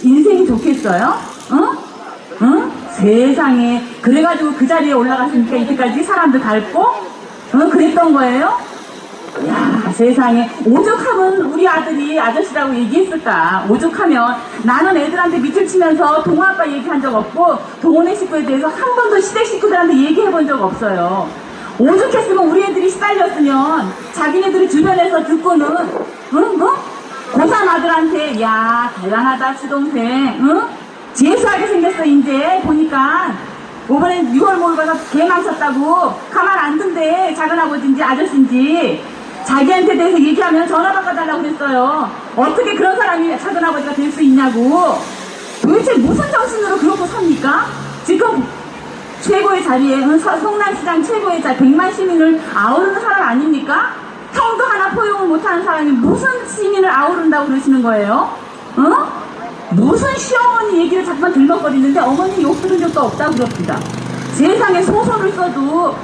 S4: 인생이 좋겠어요? 어? 어? 세상에. 그래가지고 그 자리에 올라갔으니까 이때까지 사람들 닮고 그랬던 거예요? 야, 세상에. 오죽하면 우리 아들이 아저씨라고 얘기했을까. 오죽하면. 나는 애들한테 밑을 치면서 동호 아빠 얘기한 적 없고 동호네 식구에 대해서 한 번도 시댁 식구들한테 얘기해 본 적 없어요. 오죽했으면 우리 애들이 시달렸으면 자기네들이 주변에서 듣고는 뭐? 고3 아들한테 야, 대단하다 시동생. 응? 재수하게 생겼어. 이제 보니까 이번엔 6월 몰고가 개망쳤다고 가만 안 둔대. 작은아버지인지 아저씨인지 자기한테 대해서 얘기하면 전화 바꿔달라고 그랬어요. 어떻게 그런 사람이 작은아버지가 될 수 있냐고. 도대체 무슨 정신으로 그러고 삽니까? 지금 최고의 자리에 성남시장 최고의 자리 100만 시민을 아우르는 사람 아닙니까? 형도 하나 포용을 못하는 사람이 무슨 시민을 아우른다고 그러시는 거예요? 어? 무슨 시어머니 얘기를 자꾸만 들먹거리는데 어머니 욕 들은 적도 없다고 그럽니다. 세상에 소설을 써도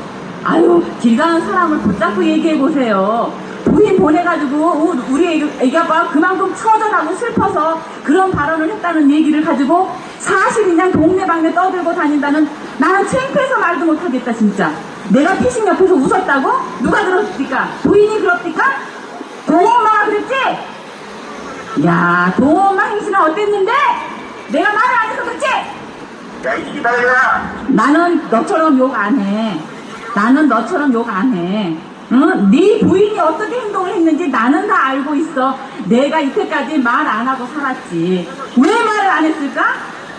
S4: 아유, 길 가는 사람을 붙잡고 얘기해보세요. 부인 보내가지고 우리 애기 아빠가 그만큼 처절하고 슬퍼서 그런 발언을 했다는 얘기를 가지고 사실 그냥 동네방네 떠들고 다닌다는, 나는 창피해서 말도 못하겠다 진짜. 내가 피식 옆에서 웃었다고? 누가 들었습니까? 부인이 그럽니까? 동엄마가 그랬지? 야, 동엄마 행실은 어땠는데? 내가 말을 안 해서 그랬지?
S10: 야, 이 씨발이야.
S4: 나는 너처럼 욕 안 해. 나는 너처럼 욕 안 해. 응? 네 부인이 어떻게 행동을 했는지 나는 다 알고 있어. 내가 이때까지 말 안 하고 살았지. 왜 말을 안 했을까?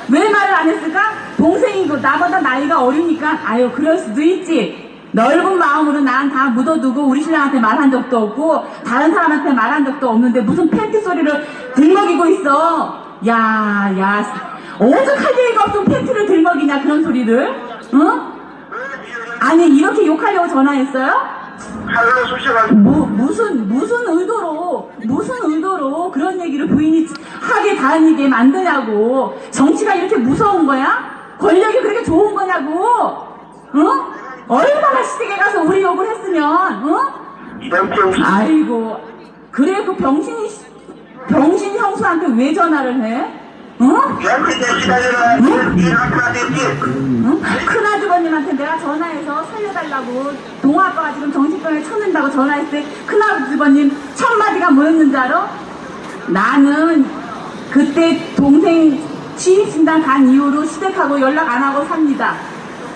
S4: 왜 말을 안 했을까? 동생이고 나보다 나이가 어리니까 아유 그럴 수도 있지. 넓은 마음으로 난 다 묻어두고 우리 신랑한테 말한 적도 없고 다른 사람한테 말한 적도 없는데 무슨 팬티 소리를 들먹이고 있어. 야, 오죽할 얘기가 없으면 팬티를 들먹이냐 그런 소리를. 응? 아니 이렇게 욕하려고 전화했어요?
S10: 하늘에 쑤셔가지고.
S4: 무슨 의도로 그런 얘기를 부인이 하게 다니게 만드냐고. 정치가 이렇게 무서운 거야? 권력이 그렇게 좋은 거냐고. 응? 얼마나 시댁에 가서 우리 욕을 했으면, 응? 아이고, 그래 그 병신 형수한테 왜 전화를 해? 응? 응? 큰아주버님한테 내가 전화해서 살려달라고, 동아빠가 지금 정신병에 쳐낸다고 전화했을 때 큰아주버님 첫 마디가 뭐였는지 알아? 나는 그때 동생 취입신당 간 이후로 시댁하고 연락 안 하고 삽니다.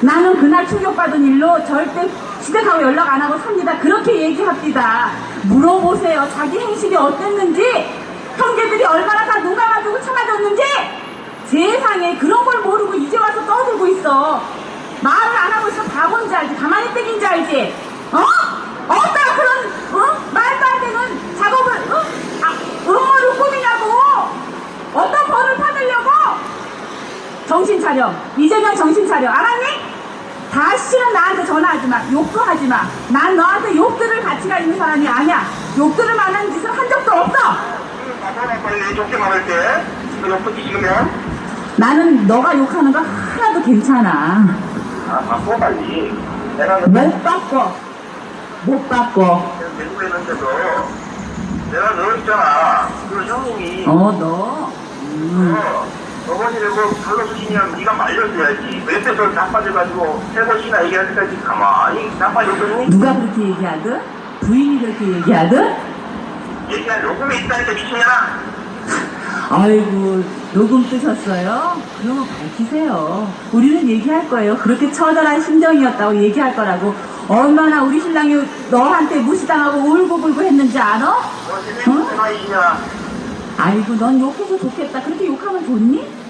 S4: 나는 그날 충격받은 일로 절대 시댁하고 연락 안 하고 삽니다. 그렇게 얘기합니다. 물어보세요. 자기 행실이 어땠는지, 형제들이 얼마나 다 눈 감아주고 참아줬는지. 세상에 그런 걸 모르고 이제 와서 떠들고 있어. 말을 안 하고 있어. 바본지 알지? 가만히 떼긴지 알지? 어디다가 그런 말도 안 되는 작업을 음모를 꾸미냐고. 어떤 벌을 받으려고. 정신 차려. 이재명 정신 차려. 알았니? 다시는 나한테 전화하지 마. 욕도 하지 마. 난 너한테 욕 들을 가치가 있는 사람이 아니야. 욕 들을 만한 짓을 한 적도 없어. 나는 너가 욕하는 거 하나도 괜찮아.
S10: 바꿔 빨리.
S4: 못 바꿔.
S10: 외국에 있는데도 내가 너 있잖아. 그 형님이.
S4: 너.
S10: 어머니를 뭐 불러주시면 네가 말려줘야지. 옆에서 자빠져가지고 3번씩이나 얘기할 때까지 가만히 자빠졌더니.
S4: 누가 그렇게 얘기하든? 부인이 그렇게 얘기하든?
S10: 얘기한 녹음이 있다니까 미친년아.
S4: 아이고, 녹음 뜨셨어요? 그러면 밝히세요. 우리는 얘기할 거예요. 그렇게 처절한 심정이었다고 얘기할 거라고. 얼마나 우리 신랑이 너한테 무시당하고 울고불고 했는지 알아? 응? 아이고, 넌 욕해서 좋겠다. 그렇게 욕하면 좋니?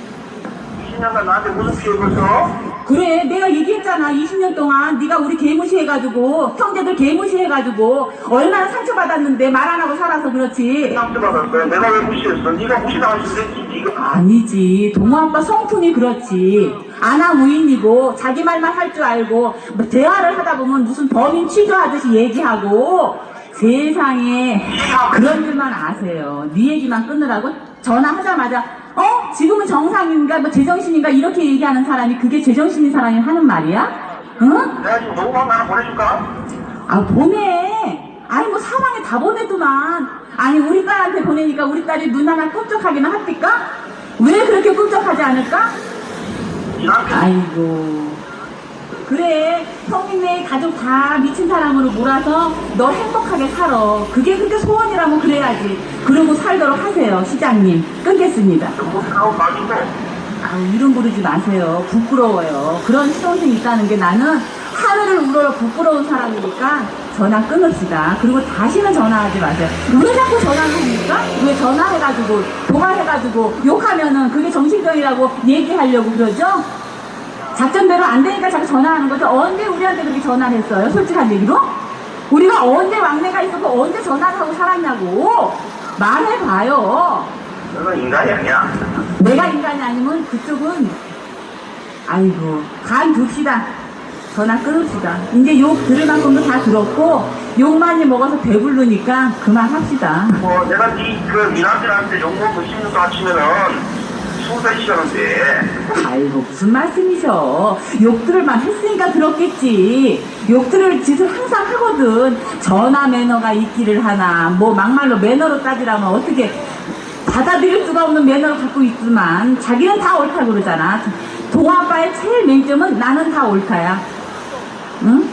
S10: 20년간 나한테 무슨 피해를 줬어?
S4: 그래, 내가 얘기했잖아. 20년 동안 네가 우리 개무시해가지고, 형제들 개무시해가지고 얼마나 상처받았는데 말 안 하고 살아서 그렇지.
S10: 상처받았어요. 내가 왜 무시했어? 네가 무시당하신데 네가
S4: 아니지. 동호 아빠 성품이 그렇지. 아나무인이고 자기 말만 할 줄 알고 뭐 대화를 하다 보면 무슨 범인 취조하듯이 얘기하고. 세상에 그런 일만 아세요. 네 얘기만 끊으라고 전화하자마자 지금은 정상인가 뭐 제정신인가 이렇게 얘기하는 사람이 그게 제정신인 사람이 하는 말이야? 응?
S10: 내가 지금 녹음한 거 하나 보내줄까?
S4: 아 보내. 아니 뭐 사방에 다 보내더만. 아니 우리 딸한테 보내니까 우리 딸이 눈 하나 끔찍하기는 합니까? 왜 그렇게 끔찍하지 않을까? 아이고 그래 형님네 가족 다 미친 사람으로 몰아서 너 행복하게 살아. 그게 그렇게 소원이라면 그래야지. 그러고 살도록 하세요. 시장님 끊겠습니다. 아우 이름 부르지 마세요. 부끄러워요. 그런 시동생이 있다는 게 나는 하늘을 우러러 부끄러운 사람이니까 전화 끊읍시다. 그리고 다시는 전화하지 마세요. 왜 자꾸 전화를 합니까? 왜 전화해가지고 도발해가지고 욕하면은 그게 정신병이라고 얘기하려고 그러죠? 작전대로 안 되니까 자꾸 전화하는 거죠. 언제 우리한테 그렇게 전화를 했어요? 솔직한 얘기로? 우리가 언제 왕래가 있었고 언제 전화를 하고 살았냐고 말해봐요.
S10: 너는 인간이 아니야.
S4: 내가 인간이 아니면 그쪽은 아이고 간둡시다. 전화 끊읍시다. 이제 욕 들을 만큼도 다 들었고 욕 많이 먹어서 배부르니까 그만합시다.
S10: 내가 그 미남들한테 욕먹고 10년 동안 치면은 20살 시절인데.
S4: 아이고 무슨 말씀이셔. 욕들을만 했으니까 들었겠지. 욕들을 짓을 항상 하거든. 전화 매너가 있기를 하나. 뭐 막말로 매너로 따지라면 어떻게 받아들일 수가 없는 매너를 갖고 있지만 자기는 다 옳다 그러잖아. 동아빠의 제일 맹점은 나는 다 옳다야. 응?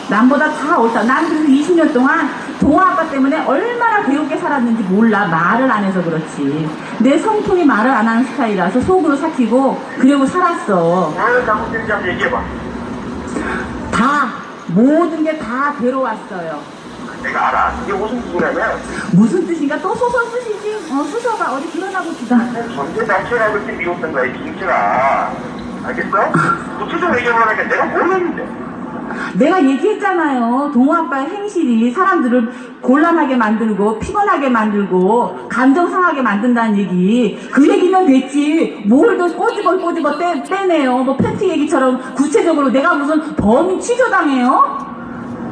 S4: 남보다 다 옳다. 나는 그래서 20년 동안 동아빠 때문에 얼마나 괴롭게 살았는지 몰라. 말을 안 해서 그렇지. 내 성품이 말을 안 하는 스타일이라서 속으로 삭히고 그러고 살았어.
S10: 뭘 잘못했는지 한번 얘기해봐.
S4: 다 모든 게 다 괴로웠어요.
S10: 내가 알아. 이게 무슨 뜻이냐면
S4: 무슨 뜻인가? 또 소설 쓰시지? 쓰셔봐. 어디 드러나 봅시다.
S10: 전체 자체라고 이렇게 미웠던 거야, 이 김치가. 알겠어? 구체적으로 얘기해보라니까 내가 뭘 했는데.
S4: 내가 얘기했잖아요. 동호 아빠의 행실이 사람들을 곤란하게 만들고 피곤하게 만들고 감정 상하게 만든다는 얘기. 그 얘기면 됐지. 뭘 또 꼬집어 빼내요. 뭐 팬티 얘기처럼 구체적으로 내가 무슨 범인 취조당해요?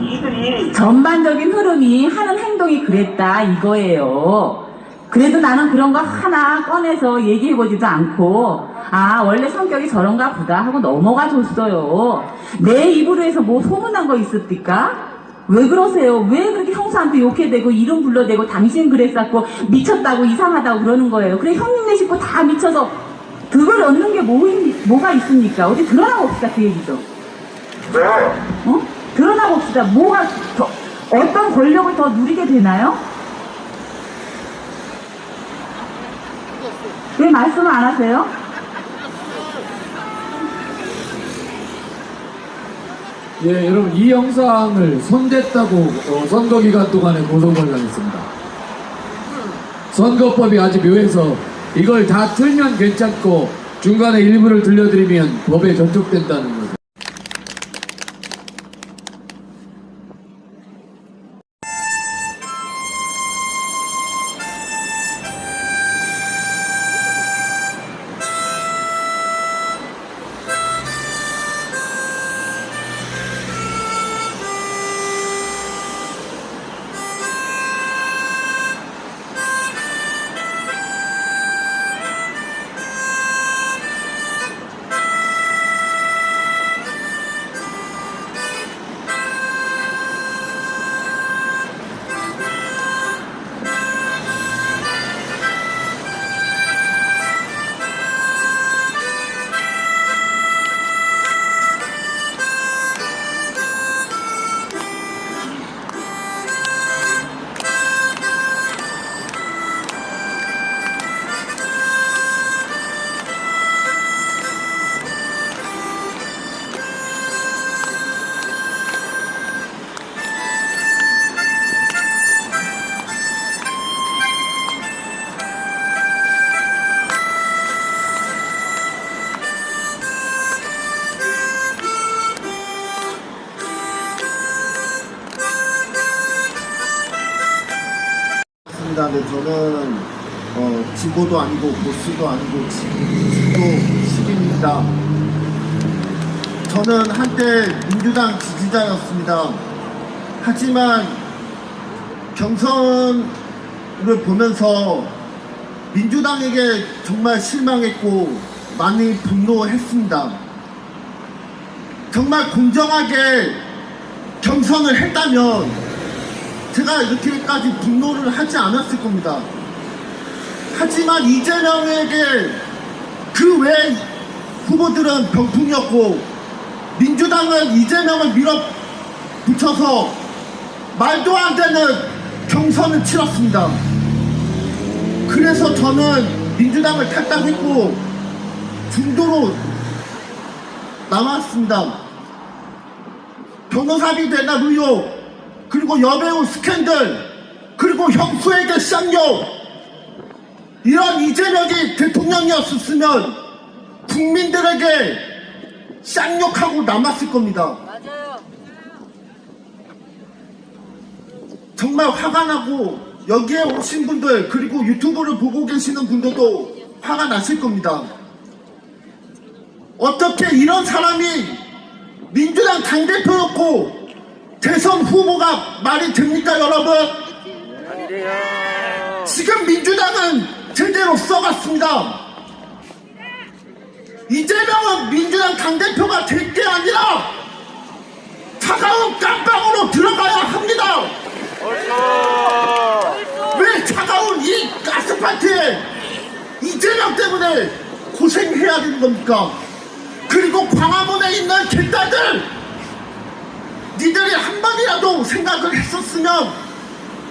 S10: 이들이
S4: 전반적인 흐름이 하는 행동이 그랬다 이거예요. 그래도 나는 그런 거 하나 꺼내서 얘기해보지도 않고 원래 성격이 저런가 보다 하고 넘어가 줬어요. 내 입으로 해서 뭐 소문난 거 있습니까? 왜 그러세요? 왜 그렇게 형수한테 욕해대고 이름 불러대고 당신 그랬었고 미쳤다고 이상하다고 그러는 거예요. 그래 형님네 식구 다 미쳐서 그걸 얻는 게 뭐가 있습니까? 어디 드러나 봅시다 그 얘기죠. 드러나 봅시다. 뭐가 어떤 권력을 더 누리게 되나요? 왜 말씀을 안 하세요?
S1: 예, 여러분 이 영상을 손댔다고 선거기간 동안에 고소를 당했습니다. 선거법이 아주 묘해서 이걸 다 틀면 괜찮고 중간에 일부를 들려드리면 법에 저촉된다는 거죠.
S13: 저는 진보도 아니고 보수도 아니고 진보 시민입니다. 저는 한때 민주당 지지자였습니다. 하지만 경선을 보면서 민주당에게 정말 실망했고 많이 분노했습니다. 정말 공정하게 경선을 했다면 제가 이렇게까지 분노를 하지 않았을 겁니다. 하지만 이재명에게 그 외 후보들은 병풍이었고 민주당은 이재명을 밀어붙여서 말도 안 되는 경선을 치렀습니다. 그래서 저는 민주당을 탈당했고 중도로 남았습니다. 변호사비 대납 의혹, 그리고 여배우 스캔들, 그리고 형수에게 쌍욕, 이런 이재명이 대통령이었으면 국민들에게 쌍욕하고 남았을 겁니다. 정말 화가 나고 여기에 오신 분들, 그리고 유튜브를 보고 계시는 분들도 화가 나실 겁니다. 어떻게 이런 사람이 민주당 당대표였고 대선 후보가 말이 됩니까, 여러분? 지금 민주당은 제대로 써갔습니다. 이재명은 민주당 당대표가 될 게 아니라 차가운 깜빵으로 들어가야 합니다. 왜 차가운 이 가스파트에 이재명 때문에 고생해야 되는 겁니까? 그리고 광화문에 있는 객단들, 니들이 한 번이라도 생각을 했었으면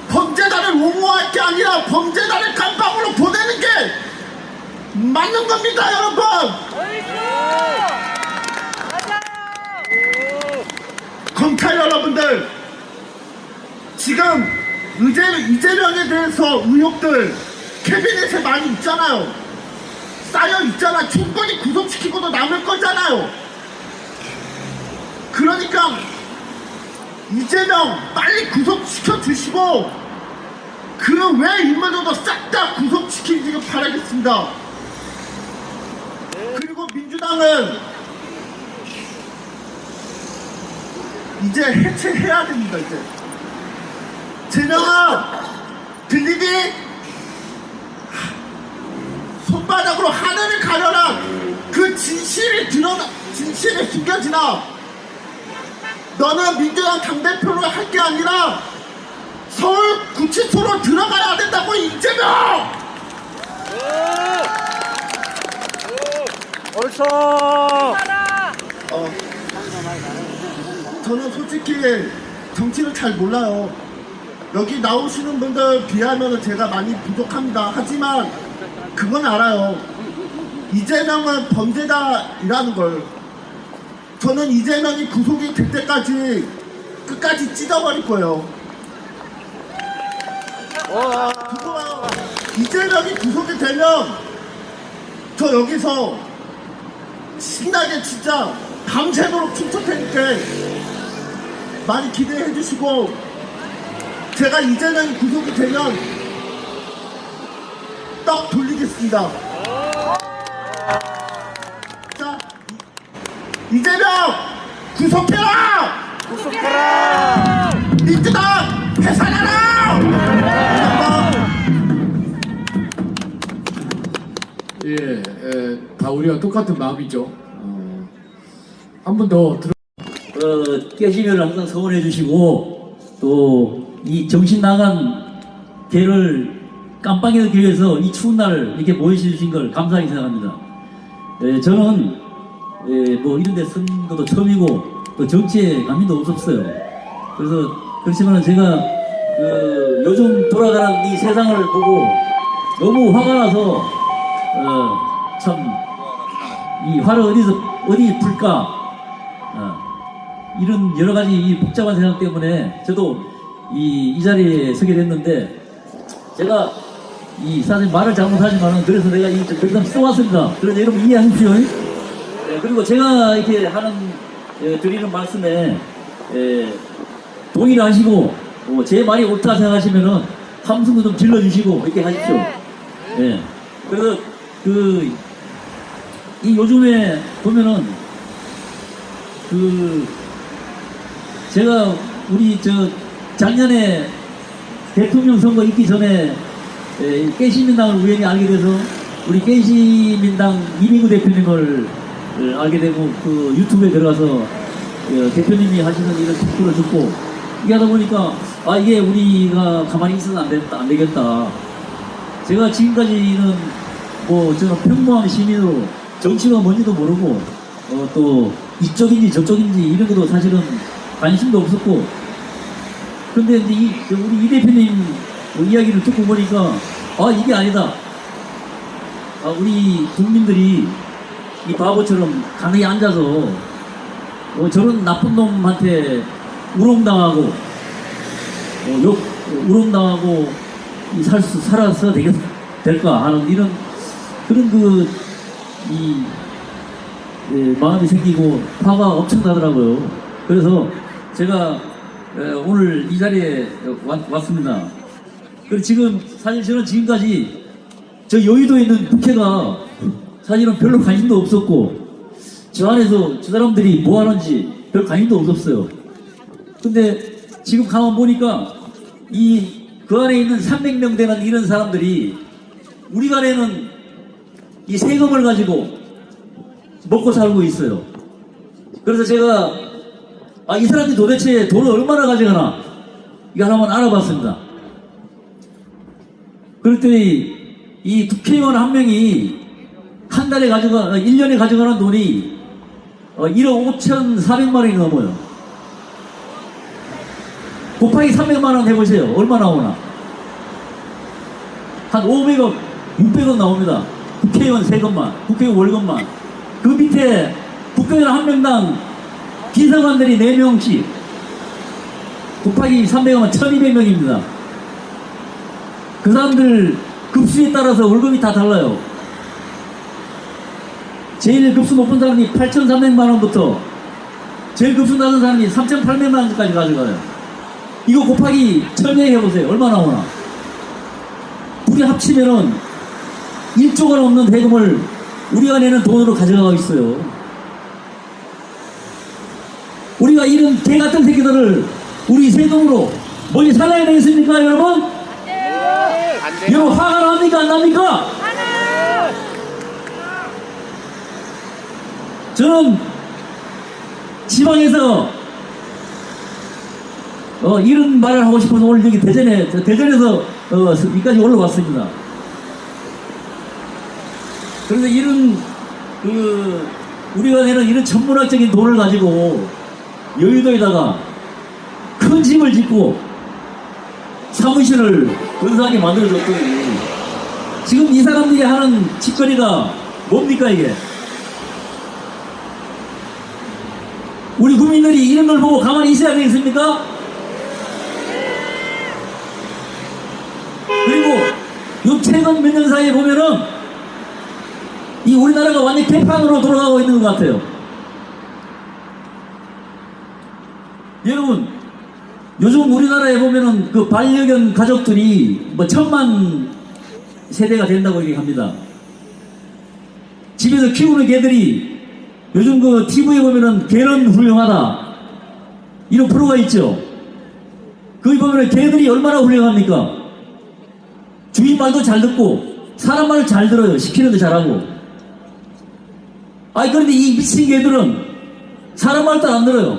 S13: 범죄자를 옹호할 게 아니라 범죄자를 깜빵으로 보내는 게 맞는 겁니다, 여러분. 검찰 여러분들, 지금 이재명에 대해서 의혹들 캐비넷에 많이 있잖아요. 쌓여 있잖아. 충분히 구속시키고도 남을 거잖아요. 그러니까 이재명 빨리 구속시켜 주시고 그 외 인물들도 싹 다 구속시키기를 바라겠습니다. 그리고 민주당은 이제 해체해야 됩니다. 이제 재명아, 들리니? 손바닥으로 하늘을 가려라. 그 진실이 숨겨지나? 너는 민주당 당대표로 할 게 아니라 서울 구치소로 들어가야 된다고, 이재명! 옳소! 저는 솔직히 정치를 잘 몰라요. 여기 나오시는 분들 비하면 제가 많이 부족합니다. 하지만 그건 알아요. 이재명은 범죄자이라는 걸. 저는 이재명이 구속이 될 때까지 끝까지 찢어버릴 거예요. 두고 이재명이 구속이 되면 저 여기서 신나게 진짜 밤새도록 춤출 테니까 많이 기대해 주시고, 제가 이재명이 구속이 되면 떡 돌리겠습니다. 자, 이재명 구속해라! 구속해라! 민주당 해산하라!
S1: 예, 다 우리가 똑같은 마음이죠. 한 번 더 들어.
S14: 깨시면을 항상 성원해 주시고, 또 이 정신 나간 개를 깜빵에서 기회해서 이 추운 날 이렇게 모여주신 걸 감사하게 생각합니다. 저는 뭐 이런 데 선 것도 처음이고 또 정치에 관심도 없었어요. 그래서 그렇지만 제가 요즘 돌아가는 이 세상을 보고 너무 화가 나서 참 이 화를 어디 풀까, 이런 여러 가지 이 복잡한 생각 때문에 저도 이 자리에 서게 됐는데, 제가 이 사실 말을 잘못하지만은 그래서 내가 이 결단 써왔습니다. 그래서 여러분 이해하십시오. 그리고 제가 이렇게 드리는 말씀에 동의를 하시고 제 말이 옳다 생각하시면은 함성도 좀 질러주시고 이렇게 하십시오. 예. 그래서 이 요즘에 보면은 제가 우리 작년에 대통령 선거 있기 전에 깨시민당을 우연히 알게 돼서 우리 깨시민당 이민구 대표님을 알게 되고 그 유튜브에 들어가서 대표님이 하시는 이런 토크를 듣고 이게 하다 보니까 이게 우리가 가만히 있어서 안 되겠다. 제가 지금까지는 저는 평범한 시민으로 정치가 뭔지도 모르고 또 이쪽인지 저쪽인지 이런 것도 사실은 관심도 없었고 근데 이제 우리 이 대표님 이야기를 듣고 보니까 이게 아니다. 우리 국민들이 이 바보처럼 가만히 앉아서 저런 나쁜 놈한테 우롱당하고 우롱당하고 살아서 될까 하는 이런 그런 마음이 생기고 화가 엄청나더라고요. 그래서 제가 오늘 이 자리에 왔습니다. 그리고 지금 사실 저는 지금까지 저 여의도에 있는 국회가 사실은 별로 관심도 없었고 저 안에서 저 사람들이 뭐 하는지 별 관심도 없었어요. 근데 지금 가만 보니까 그 안에 있는 300명 되는 이런 사람들이 우리 안에는 이 세금을 가지고 먹고 살고 있어요. 그래서 제가 이 사람들이 도대체 돈을 얼마나 가져가나 이거 한번 알아봤습니다. 그랬더니 이 국회의원 한 명이 한 달에 1년에 가져가는 돈이 1억 5,400만 원이 넘어요. 곱하기 300만 원 해보세요. 얼마 나오나? 한 500억, 600억 나옵니다. 국회의원 세금만, 국회의원 월급만. 그 밑에 국회의원 한 명당 비서관들이 4명씩 곱하기 300원 1200명입니다. 그 사람들 급수에 따라서 월급이 다 달라요. 제일 급수 높은 사람이 8,300만 원부터 제일 급수 낮은 사람이 3,800만 원까지 가져가요. 이거 곱하기 1000명 해보세요. 얼마 나오나? 둘이 합치면은 1조가 넘는 대금을 우리가 내는 돈으로 가져가고 있어요. 우리가 이런 개 같은 새끼들을 우리 세금으로 멀리 살아야 되겠습니까, 여러분? 여러분 화가 납니까, 안 납니까? 저는 지방에서 이런 말을 하고 싶어서 오늘 여기 대전에서 여기까지 올라왔습니다. 그래서 이런 우리가 내는 이런 천문학적인 돈을 가지고 여의도에다가 큰 집을 짓고 사무실을 근사하게 만들어줬더니 지금 이 사람들이 하는 짓거리가 뭡니까 이게? 우리 국민들이 이런 걸 보고 가만히 있어야 되겠습니까? 그리고 요 최근 몇 년 사이에 보면은 이 우리나라가 완전 개판으로 돌아가고 있는 것 같아요. 여러분, 요즘 우리나라에 보면은 그 반려견 가족들이 1000만 세대가 된다고 얘기합니다. 집에서 키우는 개들이 요즘 그 TV에 보면은 개는 훌륭하다 이런 프로가 있죠. 거기 보면은 개들이 얼마나 훌륭합니까? 주인 말도 잘 듣고 사람 말을 잘 들어요. 시키는데 잘하고. 그런데 이 미친 개들은 사람 말도 안 들어요.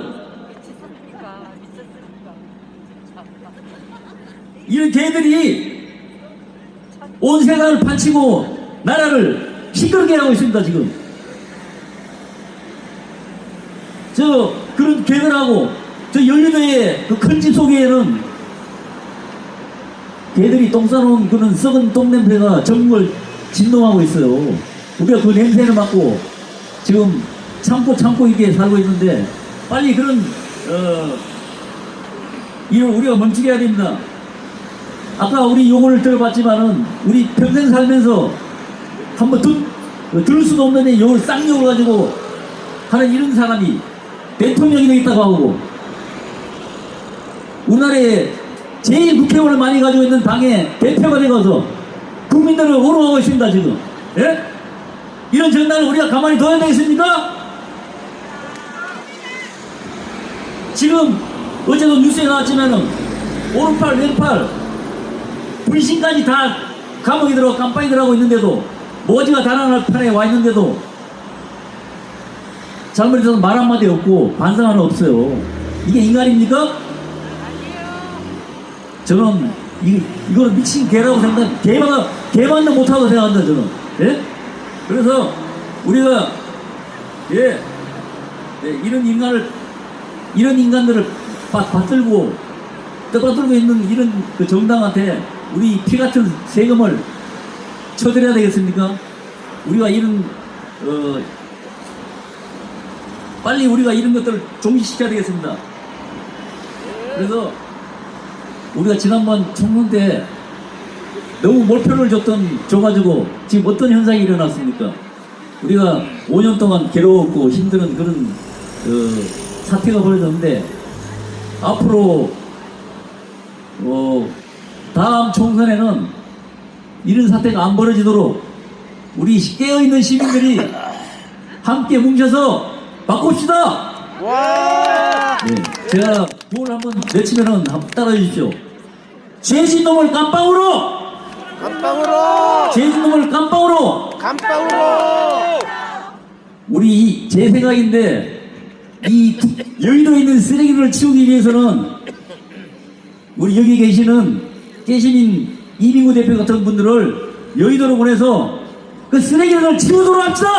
S14: 이런 개들이 온 세상을 판치고 나라를 시끄럽게 하고 있습니다. 지금 그런 개들하고 여의도의 그 큰 집 속에는 개들이 똥 싸놓은 그런 썩은 똥 냄새가 전국 걸 진동하고 있어요. 우리가 그 냄새를 맡고 지금 참고 이게 살고 있는데 빨리 그런 일을 우리가 멈추게 해야 됩니다. 아까 우리 용어를 들어봤지만은 우리 평생 살면서 한번 들을 수도 없는 용어를 쌍욕을 가지고 하는 이런 사람이 대통령이 되겠다고 하고 우리나라에 제일 국회의원을 많이 가지고 있는 당의 대표가 되어서 국민들을 우롱하고 있습니다, 지금. 예? 이런 정당을 우리가 가만히 둬야 되겠습니까? 지금 어제도 뉴스에 나왔지만은 오른팔 왼팔 불신까지 다 감옥에 들어가 깜빵이 들어가고 있는데도 머지가 달아날 판에 와 있는데도 잘못해서 말 한마디 없고 반성 하나 없어요. 이게 인간입니까? 저는 이거는 미친 개라고 생각, 개만도 못하고 생각한다, 저는. 예? 그래서 우리가 이런 인간들을 받들고 떠받들고 있는 이런 그 정당한테 우리 피 같은 세금을 쳐드려야 되겠습니까? 우리가 빨리 우리가 이런 것들을 종식시켜야 되겠습니다. 그래서 우리가 지난번 총선 때 너무 몰표를 줘가지고 지금 어떤 현상이 일어났습니까? 우리가 5년 동안 괴로웠고 힘든 그런 사태가 벌어졌는데 앞으로 다음 총선에는 이런 사태가 안 벌어지도록 우리 깨어있는 시민들이 함께 뭉쳐서 바꿉시다. 네, 제가 구호를 한번 외치면은 한번 따라해 주십시오. 죄진 놈을 깜빵으로! 죄진 놈을 깜빵으로! 우리 제 생각인데 이 여의도에 있는 쓰레기를 치우기 위해서는 우리 여기 계시는 깨시민 이민구 대표 같은 분들을 여의도로 보내서 그 쓰레기를 치우도록 합시다.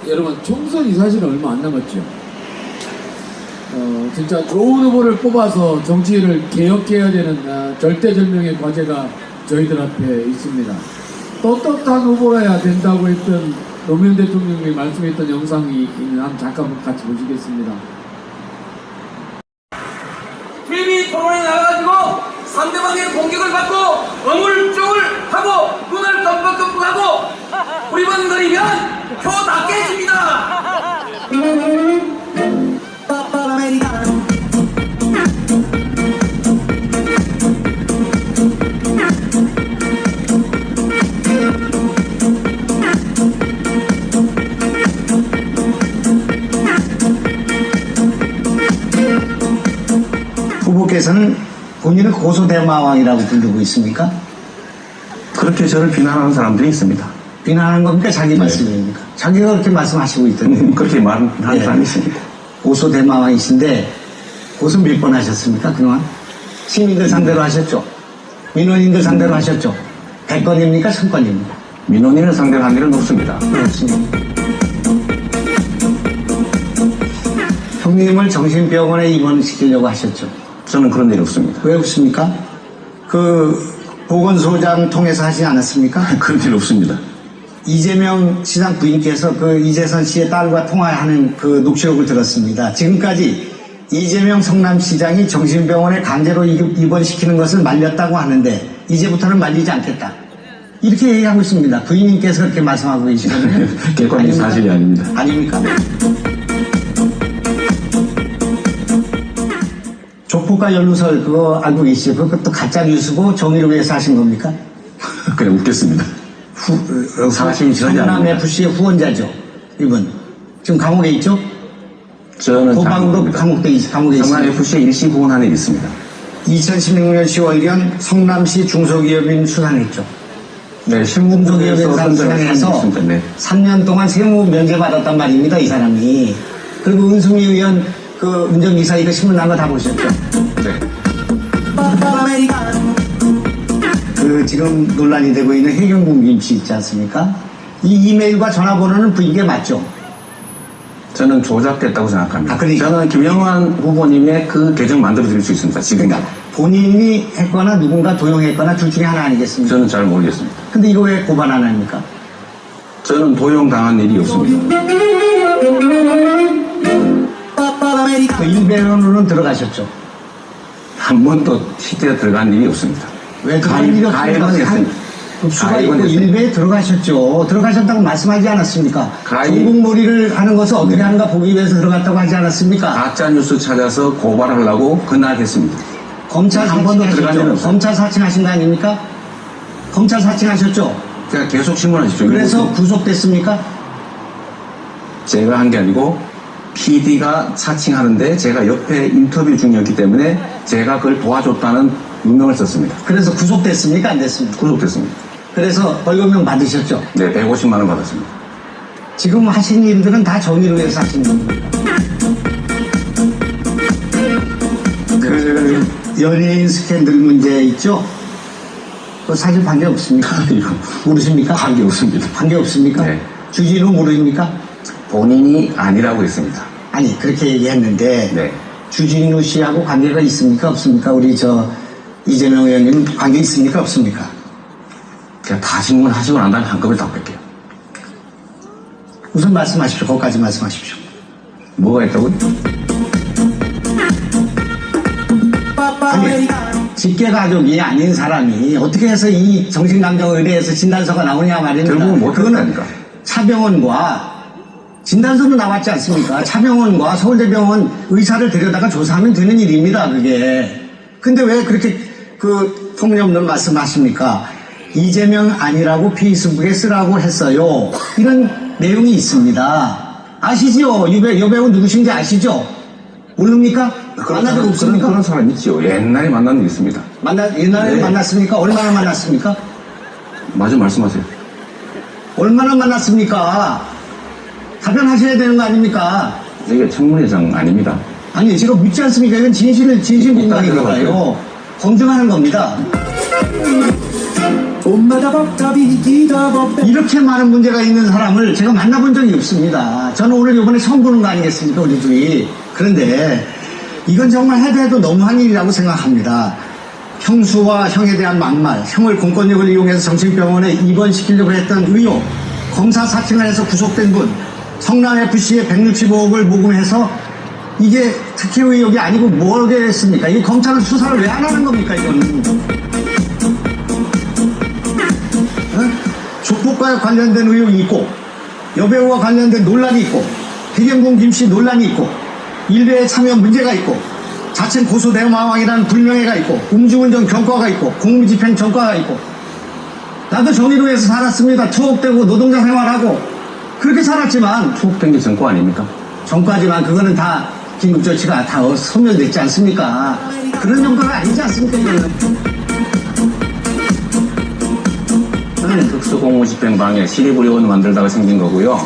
S1: 여러분, 총선이 사실 얼마 안 남았죠. 진짜 좋은 후보를 뽑아서 정치를 개혁해야 되는 절대절명의 과제가 저희들 앞에 있습니다. 떳떳한 후보라야 된다고 했던 노무현 대통령이 말씀했던 영상이 한번 잠깐 같이 보시겠습니다.
S15: TV 토론에 나가가지고 상대방의 공격을 받고 어물쩡을 하고 눈을 깜빡깜빡하고 우리번거리면 표 다 깨집니다.
S7: 후보께서는 본인을 고소대마왕이라고 부르고 있습니까?
S6: 그렇게 저를 비난하는 사람들이 있습니다.
S7: 비난하는 겁니까? 자기 말씀입니까? 자기가 그렇게 말씀하시고 있던데.
S6: 그렇게 말하는 사람이 있습니다.
S7: 고소대마왕이신데 고소 몇 번 하셨습니까? 그동안? 시민들 상대로 하셨죠? 민원인들 상대로 하셨죠? 100건입니까? 1000건입니까?
S6: 민원인을 상대로 한 일은 없습니다.
S7: 그렇습니다. 형님을 정신병원에 입원시키려고 하셨죠?
S6: 저는 그런 일이 없습니다.
S7: 왜 없습니까? 그 보건소장 통해서 하지 않았습니까?
S6: 그런 일 없습니다.
S7: 이재명 시장 부인께서 그 이재선 씨의 딸과 통화하는 그 녹취록을 들었습니다. 지금까지 이재명 성남시장이 정신병원에 강제로 입원시키는 것을 말렸다고 하는데 이제부터는 말리지 않겠다. 이렇게 얘기하고 있습니다. 부인님께서 그렇게 말씀하고 계시거든요.
S6: 객관적인 사실이 아닙니다.
S7: 아닙니까? 조폭과 연루설 그거 알고 계시죠? 그것도 가짜 뉴스고 정의를 위해서 하신 겁니까?
S6: 그냥 웃겼습니다. 사실이 전혀
S7: 성남
S6: 아닙니다.
S7: FC의 후원자죠. 이분 지금 감옥에 있죠?
S6: 저는
S7: 도박으로 감옥에 있습니다.
S6: 성남 FC에 일시 후원한 일이 있습니다.
S7: 2016년 10월 1일 성남시 중소기업인 수상했죠.
S6: 네,
S7: 중소기업인 수상해서
S6: 네.
S7: 3년 동안 세무 면제받았단 말입니다. 이 사람이. 그리고 은수미 의원 그 운전기사 이거 신문 난 거 다 보셨죠?
S6: 네.
S7: 그 지금 논란이 되고 있는 해경군 김씨 있지 않습니까? 이 이메일과 전화번호는 부인께 맞죠?
S6: 저는 조작됐다고 생각합니다.
S7: 그러니까.
S6: 저는 김영환 후보님의 그 계정 만들어 드릴 수 있습니다. 지금.
S7: 그러니까 본인이 했거나 누군가 도용했거나 둘 중에 하나 아니겠습니까?
S6: 저는 잘 모르겠습니다.
S7: 근데 이거 왜 고발 안 합니까?
S6: 저는 도용당한 일이 없습니다.
S7: 그 일베론으로는 들어가셨죠?
S6: 한 번도 시대에 들어간 일이 없습니다.
S7: 왜 들어간 일이 없습니까?
S6: 가해만 했습니다.
S7: 수가 있고 일베에 들어가셨죠. 들어가셨다고 말씀하지 않았습니까? 종북몰이를 하는 것을 어떻게 하는가 보기 위해서 들어갔다고 하지 않았습니까?
S6: 가짜 뉴스 찾아서 고발하려고 그날 했습니다.
S7: 검찰
S6: 한 번도 들어간 적은
S7: 사칭하셨죠.
S6: 없어요.
S7: 검찰 사칭하신 거 아닙니까? 검찰 사칭하셨죠.
S6: 제가 계속 신문하시죠.
S7: 그래서 구속됐습니까?
S6: 제가 한 게 아니고 PD가 사칭하는데 제가 옆에 인터뷰 중이었기 때문에 제가 그걸 도와줬다는 누명을 썼습니다.
S7: 그래서 구속됐습니까? 안 됐습니까?
S6: 구속됐습니다.
S7: 그래서 벌금형 받으셨죠.
S6: 네, 150만 원 받았습니다.
S7: 지금 하신 일들은 다 정의를 위해서 하신 겁니다. 그 연예인 스캔들 문제 있죠? 그 사실 관계 없습니까? 모르십니까?
S6: 관계 없습니다.
S7: 관계 없습니까?
S6: 네.
S7: 주진우 모르십니까?
S6: 본인이 아니라고 했습니다.
S7: 아니 그렇게 얘기했는데
S6: 네.
S7: 주진우 씨하고 관계가 있습니까? 없습니까? 우리 이재명 의원님 관계 있습니까? 없습니까?
S6: 제가 다 신문하시고 난 다음에 한꺼번에 답할게요.
S7: 우선 말씀하십시오. 거기까지 말씀하십시오.
S6: 뭐가 있다고요?
S7: 아니, 직계가족이 아닌 사람이 어떻게 해서 이 정신감정의뢰에서 진단서가 나오냐 말입니다.
S6: 결국은 뭐
S7: 그거는 차병원과 진단서도 나왔지 않습니까? 차병원과 서울대병원 의사를 데려다가 조사하면 되는 일입니다. 그게. 근데 왜 그렇게 그 통념들 말씀하십니까? 이재명 아니라고 페이스북에 쓰라고 했어요. 이런 내용이 있습니다. 아시죠? 여배우 누구신지 아시죠? 모릅니까? 만난 적 없습니까?
S6: 그런 사람 있죠. 옛날에 만난 적 있습니다.
S7: 옛날에
S6: 네.
S7: 만났습니까? 얼마나 만났습니까?
S6: 마저 말씀하세요.
S7: 얼마나 만났습니까? 답변하셔야 되는 거 아닙니까?
S6: 이게 청문회장 아닙니다.
S7: 아니, 제가 묻지 않습니까? 이건 진실 공방이니까요. 검증하는 겁니다. 이렇게 많은 문제가 있는 사람을 제가 만나본 적이 없습니다. 저는 오늘 이번에 처음 보는 거 아니겠습니까? 우리 둘이. 그런데 이건 정말 해도 너무한 일이라고 생각합니다. 형수와 형에 대한 막말, 형을 공권력을 이용해서 정신병원에 입원시키려고 했던 의혹, 검사 사칭을 해서 구속된 분, 성남FC의 165억을 모금해서 이게 특혜 의혹이 아니고 뭐겠습니까? 이게 검찰은 수사를 왜 안 하는 겁니까, 이거는? 조폭과 관련된 의혹이 있고, 여배우와 관련된 논란이 있고, 백영동 김씨 논란이 있고, 일베에 참여 문제가 있고, 자칭 고소대마왕이라는 불명예가 있고, 음주운전 경과가 있고, 공무집행 전과가 있고, 나도 정의로 해서 살았습니다. 투옥되고 노동자 생활하고 그렇게 살았지만
S6: 투옥된 게 전과 아닙니까?
S7: 전과지만 그거는 다 긴급 조치가 다 소멸됐지 않습니까? 그런 정도가 아니지 않습니까? 이거는.
S6: 특수공무집행방해 시리브리온 만들다가 생긴 거고요.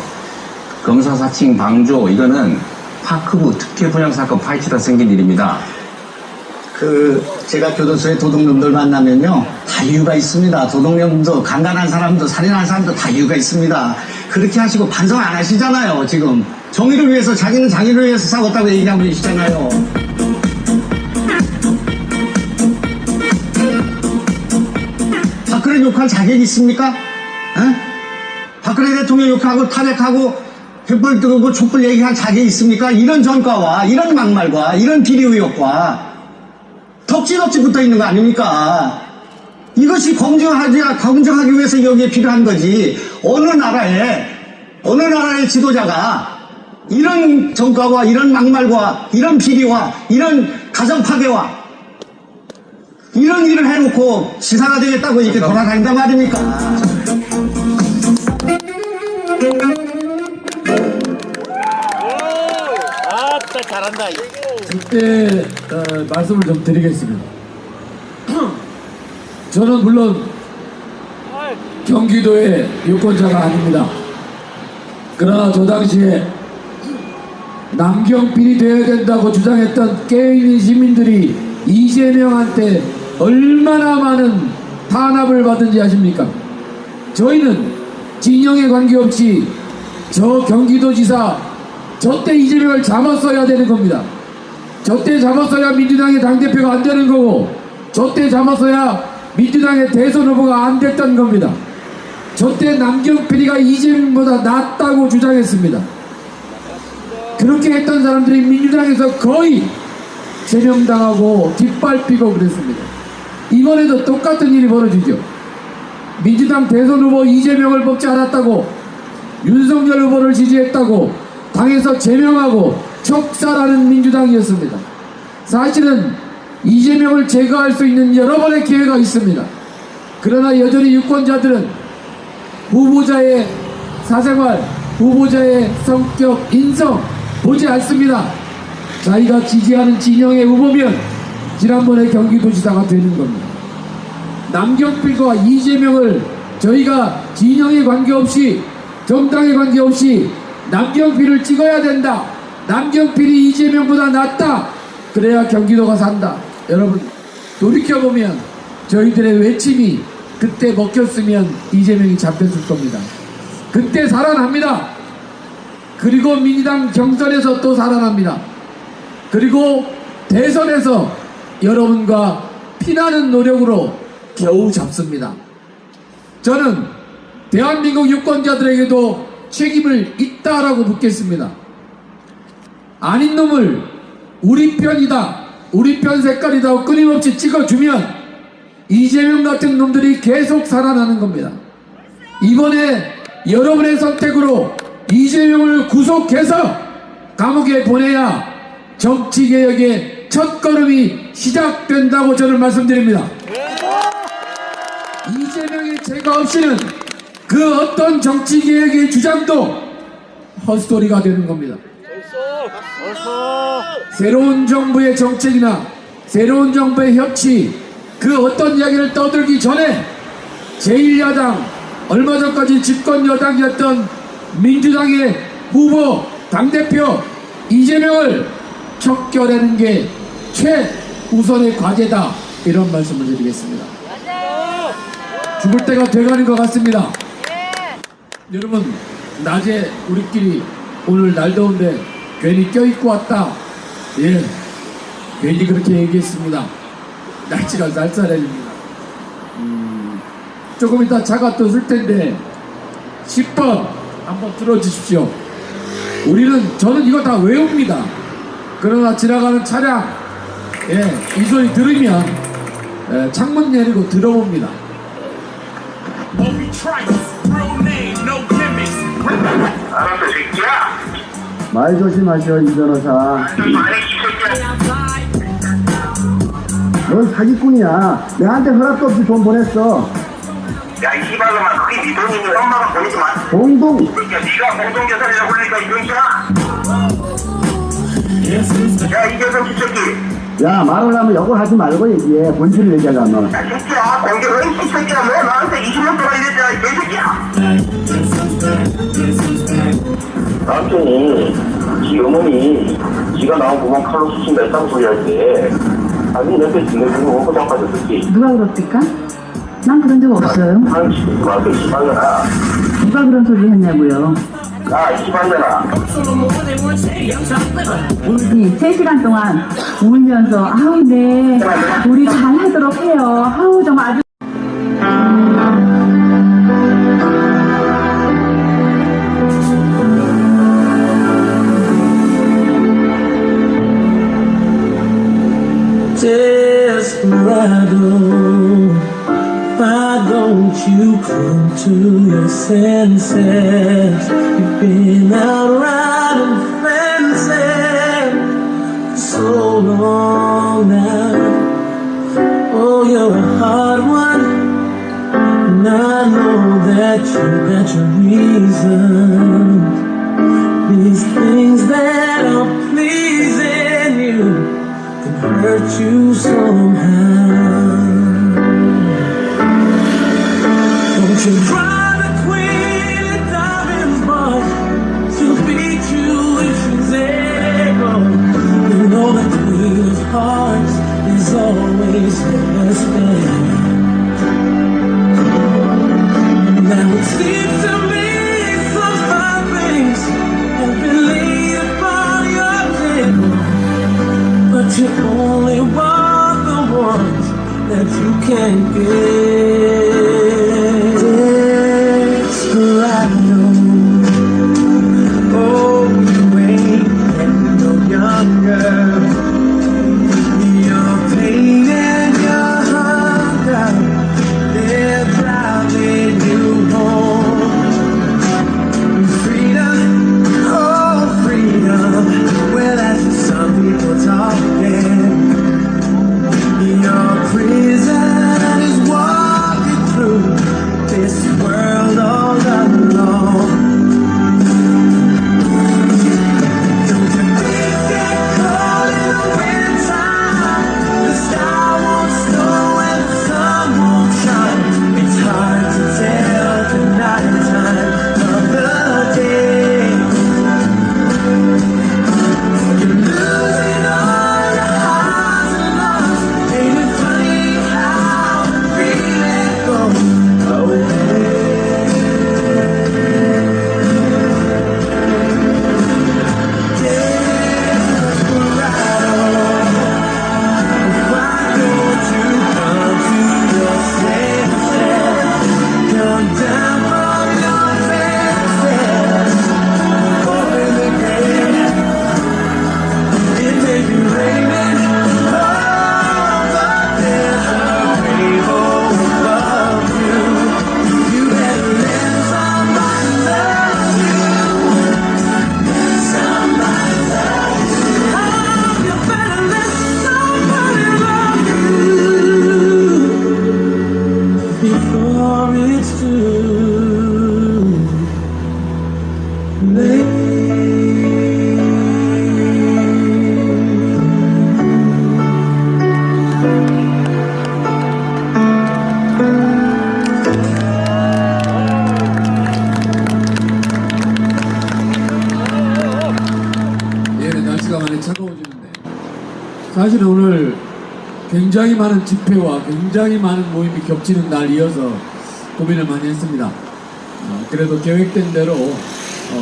S6: 검사 사칭 방조 이거는 파크부 특혜 분양 사건 파헤치다 생긴 일입니다.
S7: 제가 교도소에 도둑놈들 만나면요, 다 이유가 있습니다. 도둑놈도, 간단한 사람도, 살인한 사람도 다 이유가 있습니다. 그렇게 하시고 반성 안 하시잖아요, 지금. 정의를 위해서, 자기는 자기를 위해서 싸웠다고 얘기하고 계시잖아요. 박근혜 욕할 자격이 있습니까? 박근혜 대통령 욕하고 탄핵하고 횃불 뜨고 촛불 얘기할 자격이 있습니까? 이런 전과와 이런 막말과 이런 비리 의혹과 덕지덕지 붙어 있는 거 아닙니까? 이것이 검증하기 위해서 여기에 필요한 거지. 어느 나라의 지도자가 이런 전과와 이런 막말과 이런 비리와 이런 가정 파괴와 이런 일을 해놓고 시사가 되겠다고 이렇게 돌아다닌단 말입니까?
S16: 잘한다.
S1: 그때 말씀을 좀 드리겠습니다. 저는 물론 경기도의 유권자가 아닙니다. 그러나 저 당시에 남경필이 되어야 된다고 주장했던 깨어있는 시민들이 이재명한테 얼마나 많은 탄압을 받은지 아십니까? 저희는 진영에 관계없이 저 경기도지사 저때 이재명을 잡았어야 되는 겁니다. 저때 잡았어야 민주당의 당대표가 안 되는 거고, 저때 잡았어야 민주당의 대선 후보가 안 됐던 겁니다. 저때 남경필이가 이재명보다 낫다고 주장했습니다. 그렇게 했던 사람들이 민주당에서 거의 제명당하고 뒷발피고 그랬습니다. 이번에도 똑같은 일이 벌어지죠. 민주당 대선 후보 이재명을 뽑지 않았다고 윤석열 후보를 지지했다고 당에서 제명하고 척살하는 민주당이었습니다. 사실은 이재명을 제거할 수 있는 여러 번의 기회가 있습니다. 그러나 여전히 유권자들은 후보자의 사생활, 후보자의 성격, 인성 보지 않습니다. 자기가 지지하는 진영의 후보면 지난번에 경기도지사가 되는 겁니다. 남경필과 이재명을 저희가 진영에 관계없이 정당에 관계없이 남경필을 찍어야 된다. 남경필이 이재명보다 낫다. 그래야 경기도가 산다. 여러분 돌이켜보면 저희들의 외침이 그때 먹혔으면 이재명이 잡혔을 겁니다. 그때 살아납니다. 그리고 민주당 경선에서 또 살아납니다. 그리고 대선에서 여러분과 피나는 노력으로 겨우 잡습니다. 저는 대한민국 유권자들에게도 책임을 있다라고 묻겠습니다. 아닌 놈을 우리 편이다, 우리 편 색깔이다 끊임없이 찍어주면 이재명 같은 놈들이 계속 살아나는 겁니다. 이번에 여러분의 선택으로 이재명을 구속해서 감옥에 보내야 정치개혁의 첫걸음이 시작된다고 저는 말씀드립니다. 이재명의 제거 없이는 그 어떤 정치개혁의 주장도 헛소리가 되는 겁니다. 새로운 정부의 정책이나 새로운 정부의 협치 그 어떤 이야기를 떠들기 전에 제1야당 얼마 전까지 집권 여당이었던 민주당의 후보 당대표 이재명을 척결하는 게 최우선의 과제다 이런 말씀을 드리겠습니다. 죽을 때가 돼가는 것 같습니다. 여러분 낮에 우리끼리 오늘 날 더운데 괜히 껴입고 왔다. 예, 괜히 그렇게 얘기했습니다. 날씨가 쌀쌀해집니다. 조금 이따 차가 또 쓸 텐데 10번 한번 들어주십시오. 저는 이거 다 외웁니다. 그러나 지나가는 차량 이 소리 들으면 창문 내리고 들어봅니다.
S10: 알았어, 새끼야.
S7: 말 조심하셔 이 변호사. 넌 사기꾼이야. 내한테 허락도 없이 돈 보냈어.
S10: 야, 이 씨발놈아, 그게 네 돈이니 엄마가 보내지 마.
S7: 공동.
S10: 그러니까 네가 공동재산이라고 그러니까 이병이야. 야, 이재성 씨새끼.
S7: 야 말을 하면 욕을 하지 말고 얘기해. 본질을 얘기하려면.
S10: 야, 새끼야, 공개로 이 새끼야. 너 나한테 20년 동안 이랬잖아, 이 새끼야. 남편이 지 어머니 지가 나온 부분 칼로 수술 냈다고 소리 할 때 자기 옆에 내보고 원고장 빠졌었지.
S4: 누가 그럽니까? 난 그런 적 없어요.
S10: 하는 짓도 말고 씨발년아.
S4: 누가 그런 소리 했냐고요.
S10: 야, 씨발년아.
S4: 울지 3시간 동안 울면서 아우 네 우리 잘하도록 해요. 아우 정말 아주
S15: Desperado, why don't you come to your senses? You've been out riding fences for so long now. Oh, you're a hard one, and I know that you got your reasons. These things that are pleasing you hurt you somehow. Don't you drive the queen of diamonds, but she'll beat you if she's able. You know the queen of hearts is always the best thing. Now it seems to me some fine things have been laid upon your table, but you only want the ones that you can't get. Desperado, oh, you ain't getting no younger. Your pain and your hunger, they're driving
S1: 사실은 오늘 굉장히 많은 집회와 굉장히 많은 모임이 겹치는 날이어서 고민을 많이 했습니다. 그래도 계획된 대로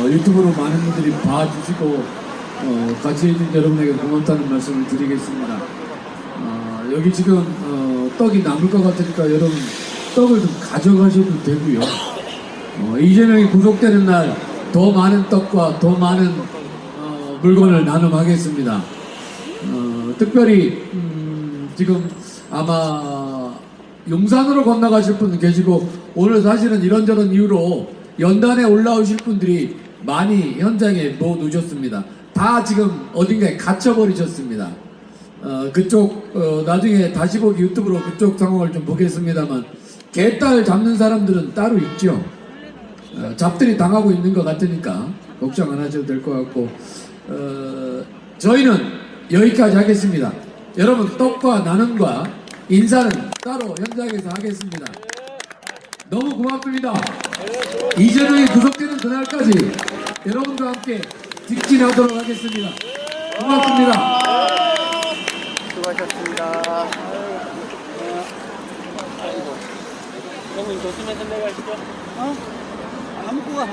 S1: 유튜브로 많은 분들이 봐주시고 같이 해준 여러분에게 고맙다는 말씀을 드리겠습니다. 여기 지금 떡이 남을 것 같으니까 여러분 떡을 좀 가져가셔도 되고요. 이재명이 구속되는 날 더 많은 떡과 더 많은 물건을 나눔하겠습니다. 특별히 지금 아마 용산으로 건너가실 분 계시고 오늘 사실은 이런저런 이유로 연단에 올라오실 분들이 많이 현장에 모여놓으셨습니다. 다 지금 어딘가에 갇혀버리셨습니다. 그쪽 나중에 다시 보기 유튜브로 그쪽 상황을 좀 보겠습니다만 개딸 잡는 사람들은 따로 있죠. 잡들이 당하고 있는 것 같으니까 걱정 안 하셔도 될 것 같고 저희는 여기까지 하겠습니다. 여러분 떡과 나눔과 인사는 따로 현장에서 하겠습니다. 너무 고맙습니다. 이재명이 구속되는 그날까지 여러분과 함께 직진하도록 하겠습니다. 고맙습니다.
S16: 수고하셨습니다. 형님 조심해서 내가시죠.
S5: 아무거나